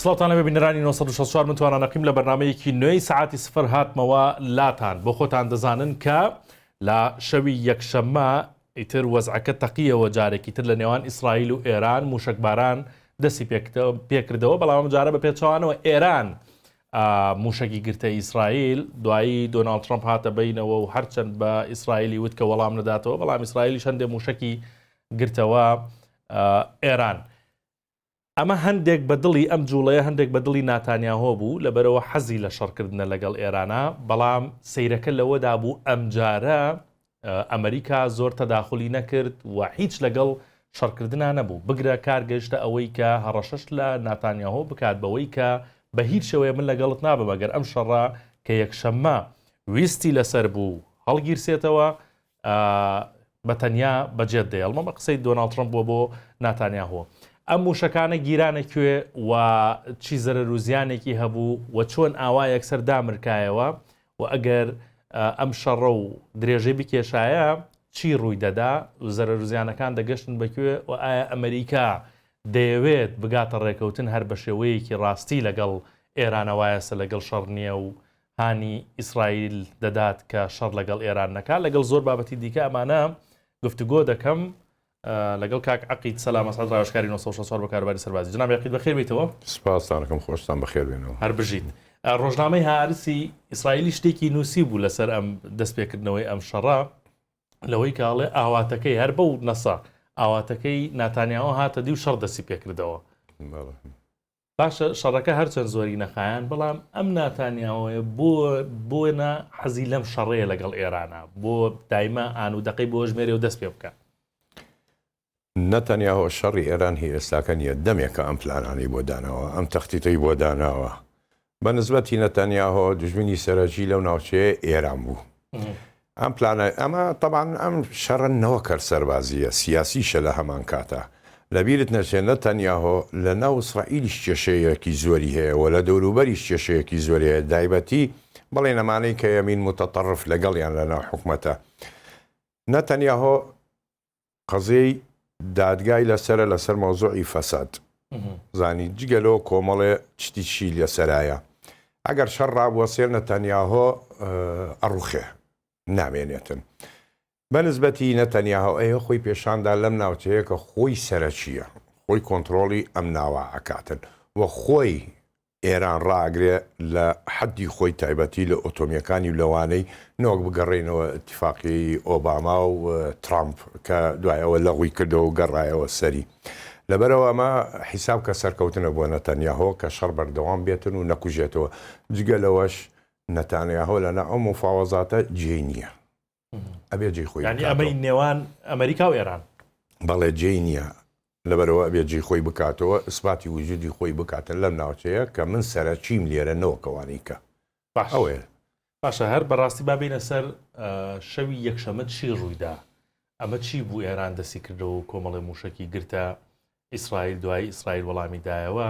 سڵاتان لەبێ بینەرانی 964 من توانانەقیم لە بەرنامەیەکی نوێی سعاتی سفر هاتمەوە لاتان بۆ خۆتان دەزانن کە لە شەوی یەکشەممە ئیتر وەزعەکە تەقیەوە جارێکی تر لە نێوان ئیسرائیل و ئێران موشکباران دەستی پێکردەوە، بەڵام جارە بە پێچەوانەوە ئێران موشکی گرتە ئیسرائیل. دوایی دۆناڵد ترامپ هاتە بینەوە و هەرچەند بە ئیسرائیلی وت کە وەڵام نەداتەوە، بەڵام ئیسرائیلی هەندێ موشکی گرتەوە ئێران. ئەمە هەندێک بەدڵی ئەم جوڵەیە هەندێک بەدڵی ناتانیاهۆ بوو لەبەرەوە حەزی لە شەڕکردنە لەگەڵ ئێرانە، بەڵام سەیرەکە لەوەدا بوو ئەم جارە ئەمریکا زۆر تەداخلی نەکرد و هیچ لەگەڵ شەڕکردنا نەبوو. بگرە کارگەشتە ئەوەی کە هەڕەشەش لە ناتانیاهۆ بکات بەوەی کە بە هیچ شێوەیە من لەگەڵت نابم ئەگەر ئەم شەڕە کە یەکشەممە ویستی لەسەر بوو هەڵگیرسێتەوە بەتەنیا بەجێت دێڵمە بە قسەی دۆناڵد ترامپ بۆ ناتانیاهۆ. ئەم موشەکانە گیرانە کوێ و چی زەرەر و زیانێکی هەبوو و چۆن ئاوا یەکسەر دامرکایەوە و ئەگەر ئەم شەڕە و درێژەی بکێشایە چی ڕووی دەدا و زەرەر و زیانەکان دەگەشتن بەکوێ و ئایا ئەمریکا دەیەوێت بگاتە ڕێکەوتن هەر بە شێوەیەکی ڕاستی لەگەڵ ئێرانەوایەسە لەگەڵ شەڕ نییە و هانی ئیسرائیل دەدات کە شەڕ لەگەڵ ئێران نەکا. لەگەڵ زۆر بابەتی دیکە ئەمانە گفتوگۆ دەکەم لەگەڵ کاک عەقید سەلام ئەسعەد ڕاوێژکاری 964 بە کارەباری سەربازی. جناب عەقید بەخێر بیتەوە. سپاستانەکەم، خۆشتان بەخێر بێنەوە. هەر بژیت. ڕۆژنامەی هارسی ئیسرائیلی شتێکی نووسی بوو لەسەر ئەم دەستپێکردنەوەی ئەم شەڕە لەوەی کاڵێ ئاواتەکەی هەر بەو نەسا ئاواتەکەی ناتانیاهۆ هاتە دی و شەڕ دەستی پێکردەوە. باشە شەڕەکە هەرچەند زۆری نەخایەن، بەڵام ئەم ناتانیاهۆیە بۆنە حەزی لەم شەڕەیە لەگەڵ ئێرانە بۆ دایما ئانوودەقەی بۆ ژمێرێ و دەست پێ بکە. نەتەنیاهۆ شەڕی ئێران هی ئێستاکە نیە، دەمێکە ئەم پلانانی بۆ داناوە، ئەم تەختیتەی بۆ داناوە. بە نسبەتی نەتەنیاهۆ دوژمنی سەرەکی لەو ناوچەیە ئێران بوو. ئەم پلانە ئەمە طبعاً ئەم شەڕە نەوەکەر سەربازیە سیاسیشە لە هەمان کاتە. لەبیرت نەچێت نەتەنیاهۆ لە ناو ئیسرائیلیش کێشەیەکی زۆری هەیە و لە دەوروبەریش کێشەیەکی زۆری هەیە، تایبەتی بەڵێ نەمانەی کە یەمین متەطەرف لەگەڵیان لە ناو حکومەتە. نەتەنیاهۆ قەزەی دادگای لەسەر مۆزوعی فەساد زانی جگەلەوە کۆمەڵێ چی لەسەرایە. ئەگەر شەڕ ڕابوەسێر نەتەنیاهۆ ئەڕوخێ نامێنێتن. بەنسبەتی نەتەنیاهۆ ئەیە خۆی پێشاندا لەم ناوچەیە کە خۆی سەرەکیە، خۆی کۆنتترۆلی ئەم ناوە ئەکاتن و خۆی ئێران ڕاگرێ لە حەدی خۆی تایبەتی لە ئۆتۆمیەکانی و لەوانەی نۆک بگەڕێنەوە ئیتیفاقی ئۆباما و ترامپ کە دوایەوە لەغوی کردەوە و گەڕایەوە سەری. لەبەرەوە ئەمە حیساب کە سەرکەوتنە بۆ نەتەنیاهۆ کە شەڕ بەردەوام بێتن و نەکوژێتەوە. جگەلەوەش نەتانیاهۆ لەنا ئەو مفاوەزاتە جێی نییە، ئەبێ جێی خۆی ئەمەی نێوان ئەمریکا و ئێران بەڵێ جێی نییە، لەبەرەوە ئەبێ جێی خۆی بکاتەوە، ئسپاتی وجودی خۆی بکاتن لەم ناوچەیە کە من سەرەکیم لێرە نەوەکەوانی کە ئەوەیە. باشە هەر بەڕاستی بابینە سەر شەوی یەکشەمە چی ڕوویدا؟ ئەمە چی بوو ئێران دەستی کردەوە و کۆمەڵی موشکی گرتە ئیسرائیل، دوای ئیسرائیل وەڵامی دایەوە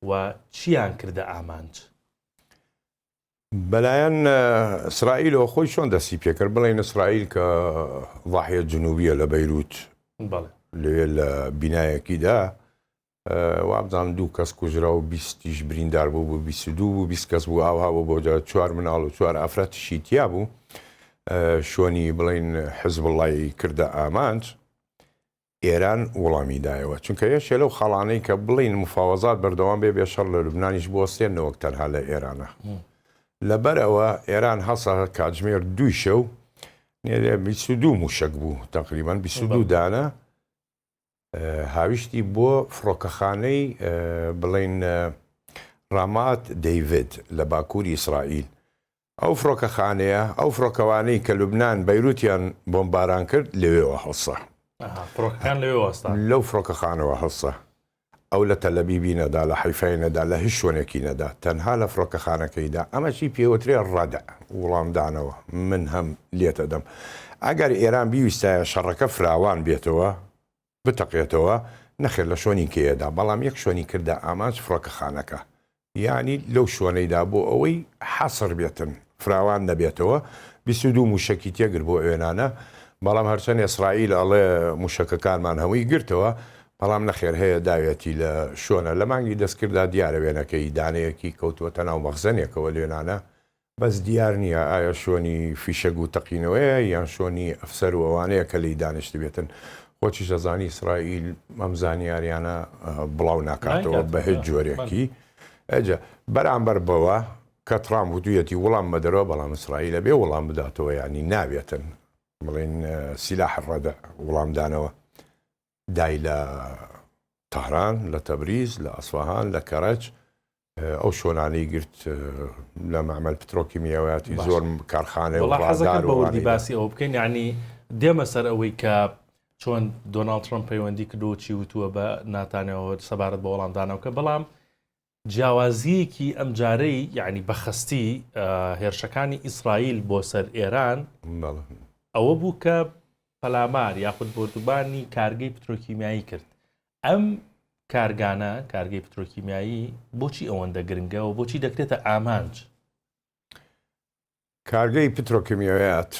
و چیان کردە ئامانج؟ بەلایەن ئیسرائیلەوە خۆی چۆن دەستی پێکرد، بڵێن ئیسرائیل کە ضاحیە جنوبیە لە بەیروت لەوێ لە بینایەکیدا وابزان 2 کەس کوژرا و 20 بریندار بوو، 22 بوو، 20 کەس بوو ئاوها بۆ 4 مناڵ و 4 ئافرەتیشی تیا بوو. شۆنی بڵێن حزب وڵی کردە ئامانج، ئێران وەڵامی دایەوە، چونکە یەشێ لەو خاڵانەی کە بڵین مفاوەزات بەردەوام بێ شەڕ لە لوبنانیش بوەستێنەوە تەنها لە ئێرانە. لەبەرەوە ئێران هەسا کاتژمێر 2 شەو 22 موشک بوو، تقریبان 22 دانە هاویشتی بۆ فڕۆکەخانەی بڵێن ڕامات دەیڤێت لە باکووری ئیسرائیل. ئەو فڕۆکەخانەیە ئەو فڕۆکەوانەی کە لوبنان بەیروتیان بۆمباران کرد لەوێەوە هەڵسە، لەو فڕۆکەخانەوە هەڵسە. ئەو لە تەلەبیبی نەدا، لە حیفای نەدا، لە هیچ شوێنێکی نەدا، تەنها لە فڕۆکەخانەکەیدا. ئەمەشی پێوەترێ ڕەدە وڵامدانەوە. من هەم لێتە دەم ئەگەر ئێران بیویستایە شەڕەکە فراوان بێتەوە بتەقێتەوە نەخێر لە شوێنی کێدا، بەڵام یەک شوێنی کردە ئامانج فڕۆکەخانەکە، یعنی لەو شوێنەیدا بۆ ئەوەی حەسر بێتن فراوان نەبێتەوە. 22 موشکی تێگر بۆ ئێرانە، بەڵام هەرچەند ئیسرائیل ئەڵێ موشکەکانمان هەمووی گرتەوە، بەڵام نەخێر هەیە داوێتی لە شۆنە لە مانگی دەستکردا دیارە وێنەکەی دانەیەکی کەوتووەتە ناو مەخزنێکەوە لێنانە بەس دیار نییە ئایا شۆنی فیشەگ و تەقینەوەیە یان شۆنی ئەفسەر و ئەوانەیە کە لی دانیشت بێتن خۆچی شەزانی ئیسرائیل ئەم زانیاریانە بڵاو ناکاتەوە بە هیچ جۆرێکی ئەجا بەرامبەر بەوە کە ترامپ وتویەتی وەڵام بەدەرەوە بەڵام ئیسرائیلە بێ وەڵام بداتەوە ینی نابێتن بڵێن سیلاح ڕەدە وەڵامدانەوە دای لە تەهران لە تەبریز لە ئەسفەهان لە کەرەج ئەو شۆنانەی گرت لە معمەل پترۆکیمیاویاتی زۆر کارخانە و حەزەکەم بە وردی باسی ئەو بکەین یعنی دێمە سەر ئەوەی کە چۆن دۆناڵد ترامپ پەیوەندی کردو چی وتووە بە ناتانیەوە سەبارەت بە وەڵامدانەوەکە بەڵام جیاوازیەکی ئەم جارەی یعنی بەخستی هێرشەکانی ئیسرائیل بۆ سەر ئێران ئەوە بوو کە پەلامار یاخود بۆردوبانی کارگەی پترۆکیمیایی کرد ئەم کارگانە کارگەی پترۆکیمیایی بۆچی ئەوەندە گرنگە و بۆچی دەکرێتە ئامانج کارگەی پترۆکیمیاویات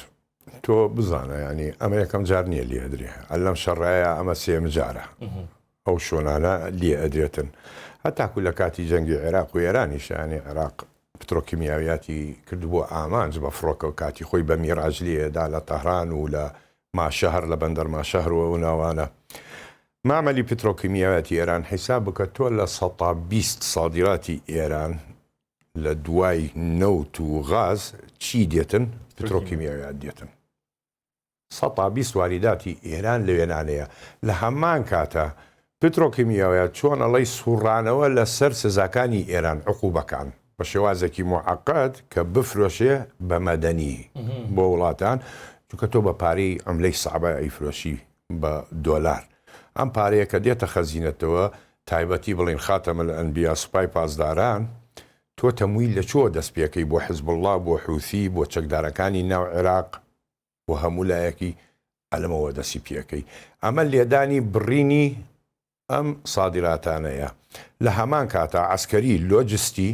تۆ بزانە ینی ئەمە یەکەم جار نییە لێ ئەدرێ ئەلەم شەڕایە ئەمە سێم جارە ئەو شۆنانە لێ ئەدرێتن هەتاکو لە کاتی جەنگی عێراق و ئێرانیشانی عێراق پترۆکیمیاویاتی کردبووە ئامانج بە فڕۆکە و کاتی خۆی بە میراج لێدا لە تەهران و لە ماشەهر لە بەندەر ماشەهرەوە و ناوانە معمەلی پترۆکیمیاویاتی ئێران حیساب بکە تۆ لە 120 سادیراتی ئێران لە دوای نەوت و غاز چی دێتن پترۆکیمیاویات دێتن 120 واریداتی ئێران لە وێنانەیە لە هەمان کاتە پترۆکیمیاویات چۆن ئەڵەی سوڕانەوە لەسەر سزاکانی ئێران عقوبەکان بە شێوازێکی معقد کە بفرۆشێ بە مەدەنی بۆ وڵاتان چونکە تۆ بە پارەی ئەملەی سەعبە ئەیفرۆشی بە دۆلار ئەم پارەیە کە دێتە خەزینەتەوە تایبەتی بڵین خاتەمە لە ئەنبیا سوپای پاسداران تۆ تەمویل لە چۆ دەست پێکەی بۆ حیزب الله بۆ حوثی بۆ چەکدارەکانی ناو عێراق و هەموو لایەکی ئەلمەوە دەستی پێکەی ئەمە لێدانی بڕینی ئەم سادیراتانەیە لە هەمان کاتە عسکەری لۆجستی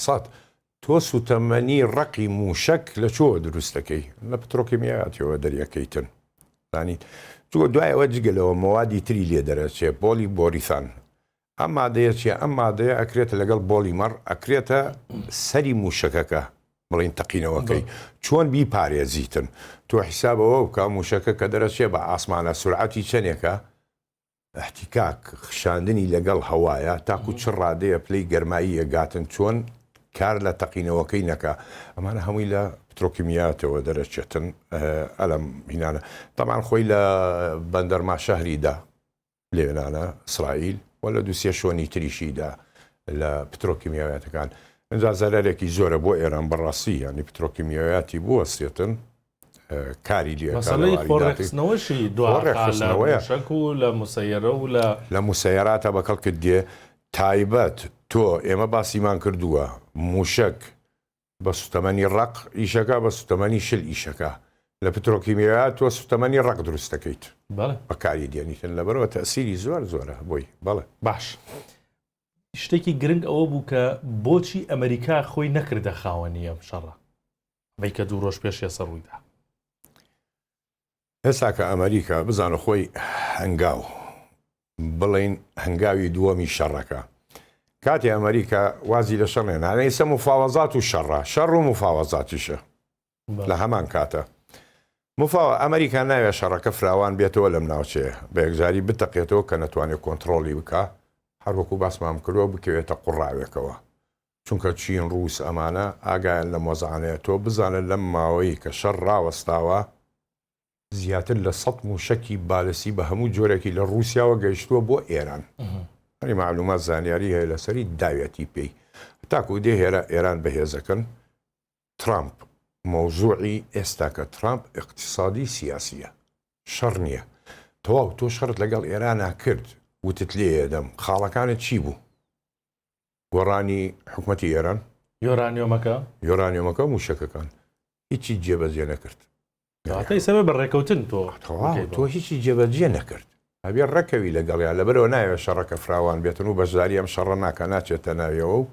سەد تۆ سوتەمەنی ڕقی موشک لە چۆ دروستەکەی لە پترۆکیمیایەتەوە دەریەکەیتن زانیت چوە دوایەوە جگەلەوە مەوادی تری لێ دەرەچێ بۆلی بۆریثان ئەم مادەیە چیە ئەم مادەیە ئەکرێتە لەگەڵ بۆلی مەڕ ئەکرێتە سەری موشەکەکە بڵین تەقینەوەکەی چۆن بی پارێزیتن تۆ حیسابەوە بکە موشەکە کە دەرەچێ بە ئاسمانە سورعەتی چەندێکە احتیکاک خشاندنی لەگەڵ هەوایە تاکو چ ڕادەیە پلەی گەرمایی ئەگاتن چۆن کار لە تەقینەوەکەی نەکە ئەمانە هەمووی لە پترۆکیمیاتەوە دەرەچێتن ئەلم هینانە تەمان خۆی لە بەندەرما شەهریدا لێنانە ئیسرائیل و لە دووسێ شۆنی تریشیدا لە پترۆکیمیاویاتەکان ئەجا زەرێکی زۆرە بۆ ئێران بەڕاستی ینی پترۆکیمیاویاتی بوەستێتن کاری لێخۆڕێخستنەوەشی دوشک و لە موسەیرە و لە موسەیراتە بەکەڵکرد دێ تایبەت تۆ ئێمە باسیمان کردووە موشک بە سوتەمەنی ڕق ئیشەکە بە سوتەمەنی شل ئیشەکە لە پترۆکیمیاویات تۆ سوتەمەنی ڕق دروست دەکەیت بەکاری دێنیتن لەبەرەوە تەسیری زۆر زۆرە بۆی بەڵێ باش شتێکی گرنگ ئەوە بوو کە بۆچی ئەمریکا خۆی نەکردە خاوەنی ئەم شەڕە بەی کە دوو ڕۆژ پێش ێسە ڕوویدا ئێستا کە ئەمریکا بزانە خۆی هەنگاو بڵین هەنگاوی دووەمی شەڕەکە کاتی ئەمریکا وازی لە شەڕێنانە ئێستا مفاوەزات و شەڕە شەڕ و مفاوەزاتیشە لە هەمان کاتە ئەمریکا ناوێت شەڕەکە فراوان بێتەوە لەم ناوچەیە بە یەکجاری بتەقێتەوە کە نەتوانێت کۆنتترۆلی بکە هەروەکو باسمان کردەوە بکەوێتە قوڕاوێکەوە چونکە چین ڕووس ئەمانە ئاگایان لە مۆزانەیە تۆ بزانن لەم ماوەی کە شەڕ ڕاوەستاوە زیاتر لە 100 موشکی بالسی بە هەموو جۆرێکی لە رووسیاوە گەیشتووە بۆ ئێران هەری معلومات زانیاری هەیە لەسەری داوێتی پێی تاکو دێ هێرە ئێران بەهێزەکەن ترامپ مۆزوعی ئێستا کە ترامپ اقتصادی سیاسیە شەڕ نییە تەواو تۆ شەڕت لەگەڵ ئێرانە کرد وتت لێدەم خاڵەکانت چی بوو گۆڕانی حکوومەتی ئێران یۆرانیۆمەکە موشەکەکان هیچی جێبەجێ نەکرد سەبە بەڕێکەوتن تۆ هیچی جێبەجێ نەکرد هەبێ ڕەکەوی لەگەڵیان لەبەرەوە ناوێت شەڕەکە فراوان بێتن و بەشداری ئەم شەڕە ناکە ناچێتە ناویەوە و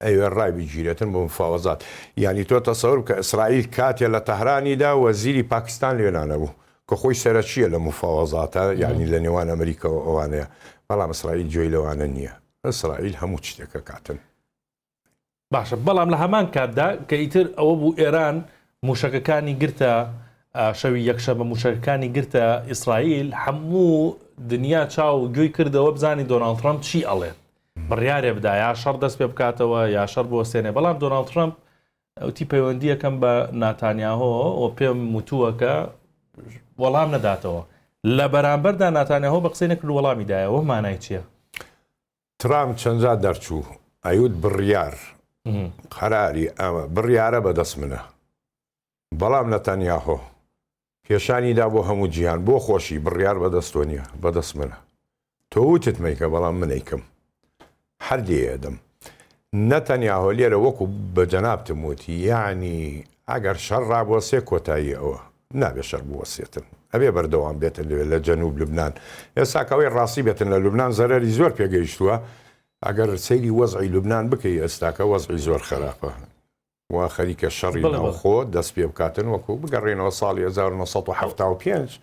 ئەوێ ڕای بگیرێتن بۆ مفاوەزات یعنی تۆ تەسەور کە ئیسرائیل کاتێ لە تەهرانیدا وەزیری پاکستان لێنانە بوو کە خۆی سەرچیە لە مفاوەزاتە یعنی لە نێوان ئەمریکا و ئەوانەیە بەڵام ئیسرائیل گوێی لەوانە نییە ئیسرائیل هەموو شتێکە کاتن باشە بەڵام لە هەمان کاتدا کە ئیتر ئەوە بوو ئێران موشەکەکانی گرتە شەوی یەکشەمە موشەکەکانی گرتە ئیسرائیل هەموو دنیا چاو گوێی کردەوە بزانی دۆناڵد ترامپ چی ئەڵێت بڕیارێ بدا یا شەڕ دەست پێ بکاتەوە یا شەڕ بۆ سێنێ بەڵام دۆناڵد ترامپ ئەوتی پەیوەندیەکەم بە ناتانیاهۆ و پێم وتووەکە وەڵام نەداتەوە لە بەرامبەردا ناتانیاهۆ بە قسەی نەکرد وەڵامی دایەوە مانای چییە؟ ترامپ چەندجا دەرچوو ئەیوت بڕیار قەراری ئەمە بڕیارە بەدەست منە بەڵام نەتانیاهۆ کێشانیدا بۆ هەموو جیهان بۆ خۆشی بڕیار بەدەستۆ نییە بەدەست منە تۆ وتت میکە بەڵام منیکەم هەردێدەم نەتەنیاهۆ لێرە وەکو بە جەنابتم وتی یعنی ئەگەر شەڕ ڕابوەسێ کۆتایی ئەوە نابێ شەڕ بوەسێتن ئەبێ بەردەوام بێتن لەوێ لە جەنوب لوبنان ئێستاکەوەی ڕاستی بێتن لە لوبنان زەرەری زۆر پێگەیشتووە ئەگەر سەیری وەزعی لوبنان بکەی ئێستاکە وەزعی زۆر خراپە وا خەریکە شەڕی ناوخۆ دەست پێ بکاتن وەکو بگەڕێنەوە ساڵی 1975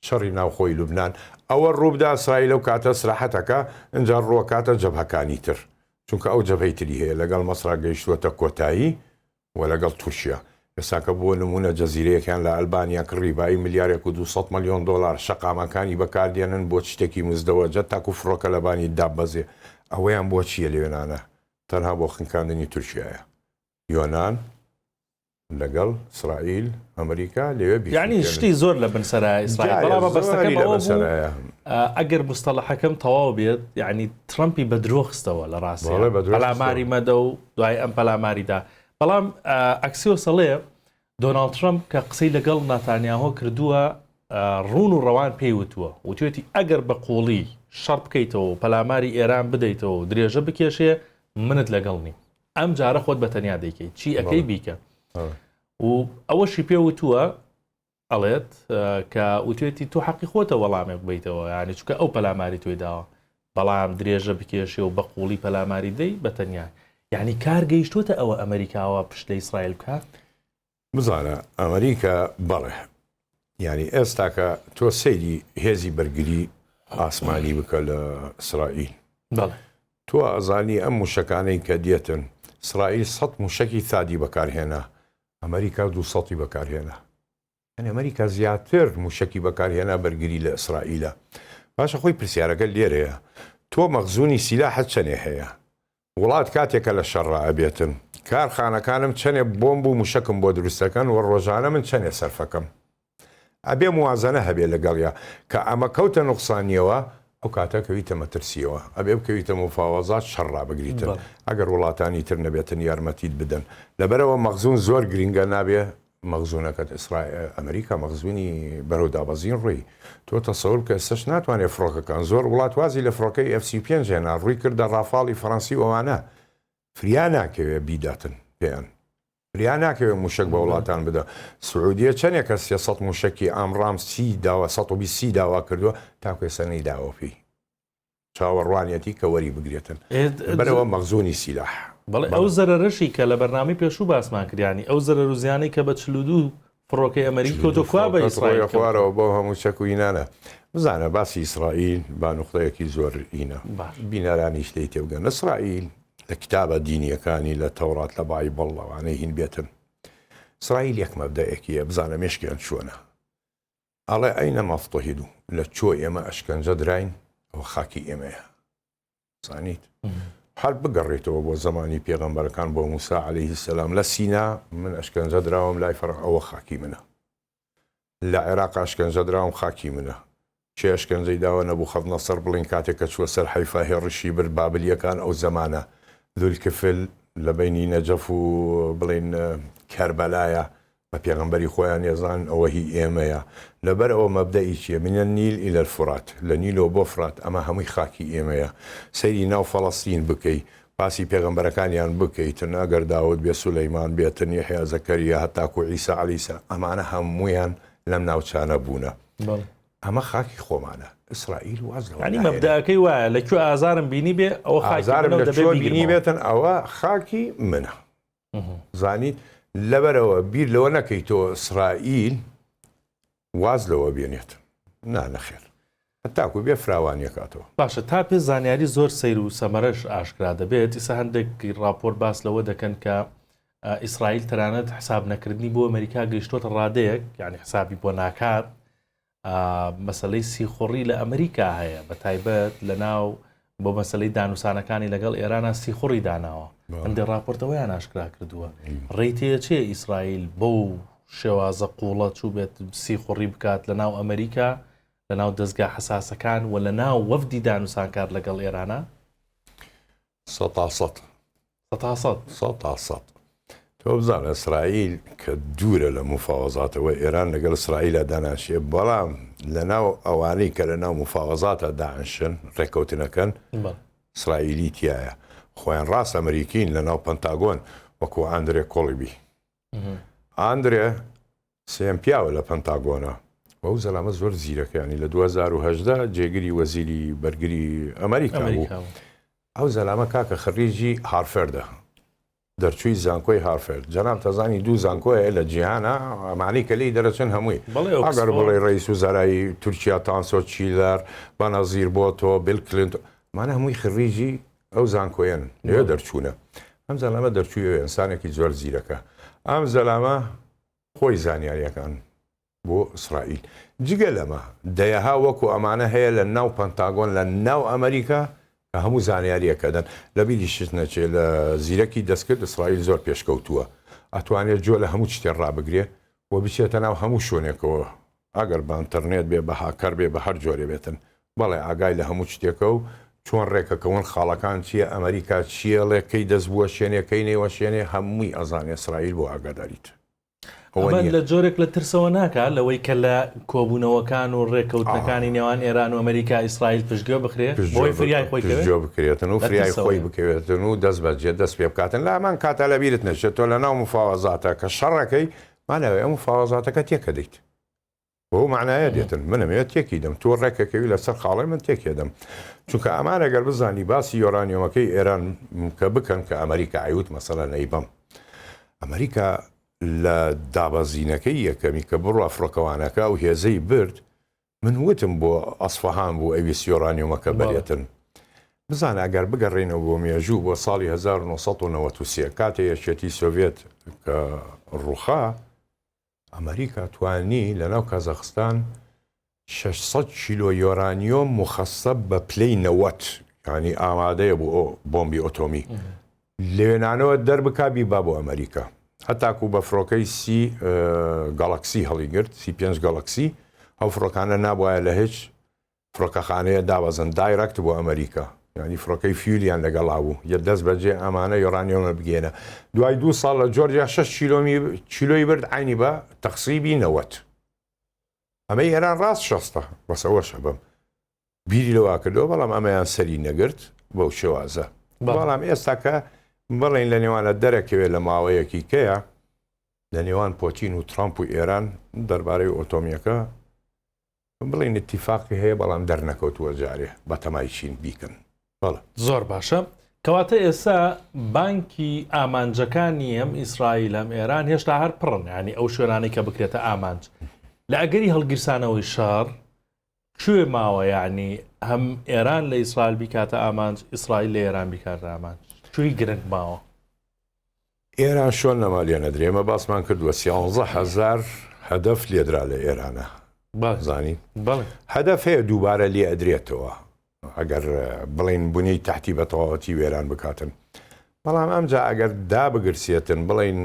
شەڕی ناوخۆی لوبنان ئەوە ڕووبدا ئیسرائیل لەو کاتە سراحەتەکە ئەجا ڕووەکاتە جەبهەکانی تر چونکە ئەو جەبهەی تری هەیە لەگەڵ مەسرا گەیشتووەتە کۆتایی و لەگەڵ تووشیا ئێستاکە بۆ نمونە جەزیرەیەکیان لە ئەلبانیا کڕیبایی ملیارێک و 200 ملیۆن دلار شەقامەکانی بەکاردێنن بۆ شتێکی مزدەوە جە تاکو فڕۆکە لەبانی دابەزێ ئەوەیان بۆ چییە لێوێنانە تەنها بۆ خنکاندنی تورکیایە یۆنان لەگەڵ ئیسرائیل ئەمریکا لەوێ یعنی شتی زۆر لە بنسەرای ئیسرائیل بەڵام بەستەکەم ئەوە بوو ئەگەر مستەڵەحەکەم تەواو بێت یعنی ترامپی بە درۆ خستەوە لە ڕاستی پەلاماری مەدە و دوای ئەم پەلاماریدا بەڵام ئەکسیۆسەڵێ دۆناڵد ترامپ کە قسەی لەگەڵ ناتانیاهۆ کردووە ڕوون و ڕەوان پێی وتووە وتوێتی ئەگەر بە قوڵی شەڕ بکەیتەوە پەلاماری ئێران بدەیتەوە و درێژە بکێشێ منت لەگەڵ نی ئەم جارە خۆت بە تەنیا دەیکەیت چی ئەەکەی بیکە و ئەوەشی پێ وتووە ئەڵێت کە وتێتی تۆ حەقی خۆتە وەڵامێک بیتەوە یانی چکە ئەو پەلاماری توی داوە بەڵام درێژە بکێشێ و بە قوڵی پەلاماری دەی بە تەنیا یعنی کار گەیشتوتە ئەوە ئەمریکاوە پشت لە ئیسرائیل بکات بزانە ئەمریکا بەڵێ ینی ئێستاکە تۆ سەیری هێزی بەرگری ئاسمانی بکە لە ئیسرائیل تۆ ئەزانی ئەم موشەکانەی کە دێتن ئیسرائیل 100 موشکی ثادی بەکارهێنا ئەمریکا 200 بەکارهێنا ئەنی ئەمریکا زیاتر موشکی بەکارهێنا بەرگری لە ئیسرائیلە باشە خۆی پرسیارەکە لێرەیە تۆ مەخزوونی سیلاحت چەندێ هەیە وڵات کاتێکە لە شەڕە ئەبێتن کارخانەکانم چەندێ بۆمب و موشکم بۆ دروستەکەن و ڕۆژانە من چەندێ سەرفەکەم ئەبێ موازنە هەبێ لەگەڵیا کە ئەمە کەوتە نوقسانیەوە ئەو کاتە کەویتە مەترسیەوە ئەبێ بکەویتە مفاوەزات شەڕا بگریتن ئەگەر وڵاتانی تر نەبێتن یارمەتیت بدەن لەبەرەوە مەخزوون زۆر گرنگە نابێ مەخزوونەکەت ئیسرائیل ئەمریکا مەخزوونی بەرەو دابەزین ڕووی تۆ تەسەوور کە ئێستش ناتوانێت فڕۆکەکان زۆر وڵات وازی لە فڕۆکەی FC5 هێنا ڕووی کردە ڕافاڵی فەڕەنسی ئەوانە فریا ناکەوێ بیداتن پێیان فریا ناکەوێ موشک بە وڵاتان بدە سعودیە چەندێکە 300 موشکی ئامڕام سی داوە 120 داوا کردووە تاکو ێستا نەیداوە پێی چاوەڕوانیەتی کە وەری بگرێتن بەرەوە مەخزوونی سیلاح بەڵێ ئەو زەرەرەشی کە لە بەرنامی پێشوو باسمان کردیانی ئەو زەرەر و زیانەی کە بە 42 فڕۆکەی ئەمریکی کۆتۆکوا بە ئیسرائیل خوارەوە بۆ هەموو چەک و ئینانە بزانە باسی ئیسرائیل با نوختەیەکی زۆر ئینە بینەرانی شتەی تێبگەن ئیسرائیل لە کتابە دینیەکانی لە تەورات لە بایبڵ لەوانەی هین بێتن ئیسرائیل یەک مەبدەیەکیە بزانە مێشکیان چۆنە ئەڵێ ئەینە مەفتوحید و لە چۆ ئێمە ئەشکەنجە دراین ئەوە خاکی ئێمەیە زانیت هەر بگەڕێتەوە بۆ زمانی پێغەمبەرەکان بۆ موسا عەلەیهی سەلام لە سینا من ئەشکەنجە دراوم لای فەرق ئەوە خاکی منە لە عێراق ئەشکەنجە دراوم خاکی منە چێ ئەشکەنجەی داوە نەبوخەدنەسەر بڵین کاتێک کە چووە سەر حەیفا هێڕشی برد بابلیەکان ئەو زەمانە ذولکفل لە بینی نەجەف و بڵین کەربەلایە بە پێغەمبەری خۆیان ێزان ئەوە هی ئێمەیە لەبەرەوە مەبدەئی چیە منە نیل ئیلە الفورات لە نیلۆ بۆ فرات ئەمە هەمووی خاکی ئێمەیە سەیری ناو فەڵەستین بکەی باسی پێغەمبەرەکانیان بکەیتن ئەگەر داود بێ سولەیمان بێتن یەحیا زەکەریا هەتاکو عیسا عەلیسا ئەمانە هەموویان لەم ناوچانە بوونە ئەمە خاکی خۆمانە ئیسرائیل واز ینی مەبدەکەی وایە لەکوێ ئازارم بینی بێ ئەوە خاکی بینی بێتن ئەوە خاکی منە زانیت لەبەرەوە بیر لەوە نەکەیتەوە ئیسرائیل واز لەوە بێنێت نەخێر هەتاکو بێ فراوانیەکاتەوە. باشە تا پێ زانیاری زۆر سەیر و سەمەرەش ئاشکرا دەبێت ئیسا هەندێک راپۆرت باس لەوە دەکەن کە ئیسرائیل تەنانەت حساب نەکردنی بۆ ئەمریکا گەیشتۆتە ڕادەیەک یعنی حسابی بۆ ناکات مەسەلەی سیخۆڕی لە ئەمریکا هەیە بە تایبەت لە ناو بۆ مەسەلەی دانوسانەکانی لەگەڵ ئێرانە سیخۆڕی داناوە هەندێک راپۆرتەوەیان ئاشکرا کردووە ڕێیتەیە چێ ئیسرائیل بۆ شێوازە قوڵە چوو بێت سیخۆڕی بکات لە ناو ئەمریکا لە ناو دەستگا حساسەکان و لە ناو وەفدی دانوسان کار لەگەڵ ئێرانە 100% تۆ بزان ئیسرائیل کە دوورە لە مفاوەزاتەوە ئێران لەگەڵ ئیسرائیلە داناشێ بەڵام لە ناو ئەوانەی کە لە ناو مفاوەزاتە داعشن ڕێکەوتنەکەن ئیسرائیلی تایە خۆیان ڕاست ئەمریکین لە ناو پەنتاگۆن وەکو ئاندرێ کۆڵیبی ئاندرێ سێم پیاوە لە پەنتاگۆنە بەو زەلامە زۆر زیرەکانی لە 2010 جێگیری وەزیری بەرگری ئەمریکا بوو ئەو زەلامە کاکە خەریجی هارفەردە دەرچووی زانکۆی هارفرد جەناب تەزانی دوو زانکۆیە لە جیهانە ئەمانەی کە لی دەرەچن هەمووی ئەگەر بڵێ ڕئیس وزەرایی تورکیا تانسۆ چیلەر بەنەزیر بۆتۆ بیل کلینتۆن مانە هەمووی خریجی ئەو زانکۆیان لێ دەرچوونە ئەم زەلامە دەرچووی ئینسانێکی زۆر زیرەکە ئەم زەلامە خۆی زانیاریەکان بۆ ئیسرائیل جگە لەمە دەیەها وەکو ئەمانە هەیە لە ناو پەنتاگۆن لە ناو ئەمریکا کە هەموو زانیاریەکەدەن لە بیریشت نەچێ لە زیرەکی دەستکرد ئیسرائیل زۆر پێشکەوتووە ئەتوانێت جۆ لە هەموو شتێن ڕابگرێ بۆ بچێتە ناو هەموو شوێنێکەوە ئەگەر بە ئینتەرنێت بێ بە هاکەر بێ بە هەر جۆرێ بێتن بەڵێ ئاگای لە هەموو شتێکە و چۆن ڕێکەکەون خاڵەکان چییە ئەمریکا چیەڵێ کەی دەست بووە شوێنەکەی نێوە شوێنێ هەمووی ئەزانێ ئیسرائیل بۆ ئاگاداریت لە جۆرێک لە ترسەوە ناکات لەوەی کە لە کۆبوونەوەکان و ڕێکەوتنەکانی نێوان ئێران و ئەمریکا ئیسرائیل پشتگوێ بخرێت بۆی فریای خۆی بکرێتن و فریای خۆی بکەوێتن و دەست بەجێ دەست پێ بکاتن لە ئەمان کاتە لە بیرت نەچێت تۆ لە ناو مفاوەزاتە کە شەڕەکەی مانەوێ ئەم مفاوەزاتەکە تێکە دەیت بۆ معنایە دێتن منەمەوێت تێکی دەم تۆ ڕێکەکەوی لەسەر خاڵی من تێکێ دەم چونکە ئەمان ئەگەر بزانی باسی یۆرانیۆمەکەی ئێران کە بکەن کە ئەمریکا عیوت مەسەلە نەیبەم ئەمریکا لە دابەزینەکەی یەکەمی کە بڕوا ئەفرۆکەوانەکە و هێزەی برد من وتم بۆ ئەسفەهان بوو ئەویست یۆرانیۆمەکە بەرێتن بزانە ئەگەر بگەڕێنەوە بۆ مێژوو بۆ ساڵی 1993 کاتێ یەکێتی سۆڤێت کە ڕووخا ئەمریکا توانی لە ناو کازاخستان 600 کیلۆ یۆرانیۆم مخەسەب بە پلەی نەوەت یعنی ئامادەیە بۆ بۆمبی ئۆتۆمی لێنانەوە دەربکابی با بۆ ئەمریکا هەتاکو بە فڕۆکەی سی گاڵکسی هەڵیگرت سی 5 گاڵکسی ئەو فڕۆکانە نابواە لە هیچ فڕۆکەخانەیە دابەزن دایرەکت بۆ ئەمریکا ینی فڕۆکەی فیولیان لەگەڵا بوو یە دەست بەجێ ئەمانە یۆرانیۆمە بگێنە دوای 2 ساڵ لە جۆرجیا 6 کیلۆی برد عینی بە تەقسیبی نەوەت ئەمەی ئێران ڕاست شەستە بەسەوە شەبم بیری لەوا کردەوە بەڵام ئەمەیان سەری نەگرت بەو شێوازە بەڵام ئێستا کە بڵێن لە نێوانە دەرەکەوێت لە ماوەیەکی کەیە لە نێوان پۆتین و ترامپ و ئێران دەربارەی ئۆتۆمیەکە بڵێن اتیفاقی هەیە بەڵام دەرنەکەوتووە جارێ بە تەمای چین بیکەن زۆر باشە کەواتە ئێستا بانکی ئامانجەکانی ئەم ئیسرائیل ئەم ئێران هێشتا هەر پڕن ینی ئەو شوێنانی کە بکرێتە ئامانج لە ئەگەری هەڵگیرسانەوەی شار کوێ ماوە یعنی هەم ئێران لە ئیسرائیل بیکاتە ئامانج ئیسرائیل لە ئێران بیکاتە ئامانج کوێی گرنگ ماوە ئێران شۆن نەمالیە نەدرێمە باسمان کردووە 11,000 هەدەف لێدرا لە ئێرانە زانی هەدەف هەیە دووبارە لێ ئەدرێتەوە ئەگەر بڵین بوونی تحتی بە تەواوەتی وێران بکاتن بەڵام ئەمجا ئەگەر دابگرسێتن بڵین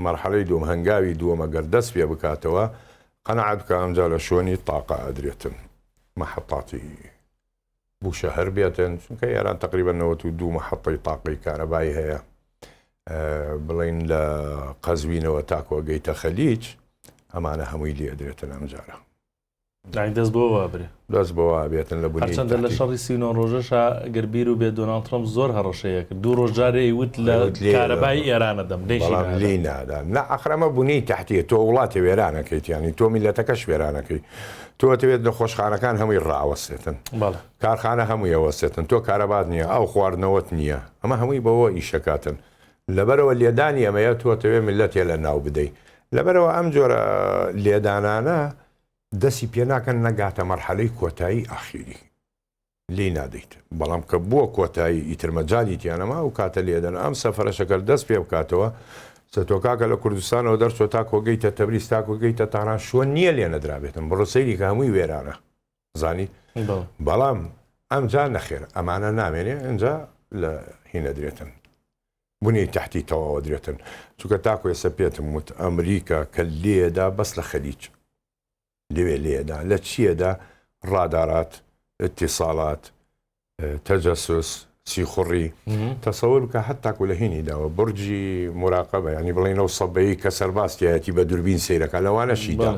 مەرحەلەی دوم هەنگاوی دووەمە گەر دەست پێ بکاتەوە قەنەعەت بکە ئەمجا لە شوێنی تاقە ئەدرێتن مەحەطاتی بوو شەهر بێتن چونکە ئێران تقریبا 92 مەحەطەی تاقەی کارەبایی هەیە بڵین لە قەزوینەوە تاکۆ گەیتە خەلیج ئەمانە هەمووی لێ ئەدرێتن ئەمجارە دەست بۆ برێ دەست بۆ بێتن لە بوونی چەندە لە شەڕی 39 ڕۆژەشە گەربیر و بێت دۆناڵد ترامپ زۆر هەڕەشەیە کرد دوو ڕۆژارێ وت لە کارەبای ئێرانە دەم لی نادا نە ئەخرەمە بوونی تحتیە تۆ وڵاتی وێرانەکەیت ینی تۆ میلەتەکەش وێرانەکەی تۆ دەوێت لە خۆشخانەکان هەمووی ڕاوەستێتن کارخانە هەمووی ئەوەستێتن تۆ کارەبات نییە ئەو خواردنەوەت نییە ئەمە هەمووی بەوە ئیشەکاتن لەبەرەوە لێدانی ئەمەیە تۆ دەوێت میلەتێ لە ناو بدەیت لەبەرەوە ئەم جۆرە لێدانانە دەستی پێ ناکەن نەگاتە مەرحەلەی کۆتایی ئاخیری لێ نادەیت بەڵام کە بووە کۆتایی ئیترمەجای تیانەما و کاتە لێدەن ئەم سەفرە شەکەر دەست پێ بکاتەوە سەتۆکاکە لە کوردستانەوە دەرچۆ تا کۆگەیتە تەبریز تا کۆگەیتە تاران شوە نییە لێ نەدرابێتن بڕۆ سەیری کە هەمووی وێرانە زانی بەڵام ئەمجا نەخێر ئەمانە نامێنێ ئەجا لە هینە درێتن بوونی تحتی تەواوە درێتن چونکە تاکو ێستا پێتم وت ئەمریکا کە لێدا بەس لە خەلیج لێوێ لێدا لە چیەدا ڕادارات اتصالات تەجەسوس سیخوڕی تەسەوەر بکە هەتاکو لە هینی داوە بورجی مراقبە ینی بڵێنەوە سەبەیی کە سەرباستیەتی بە دووربین سیرەکە لەوانەشیدا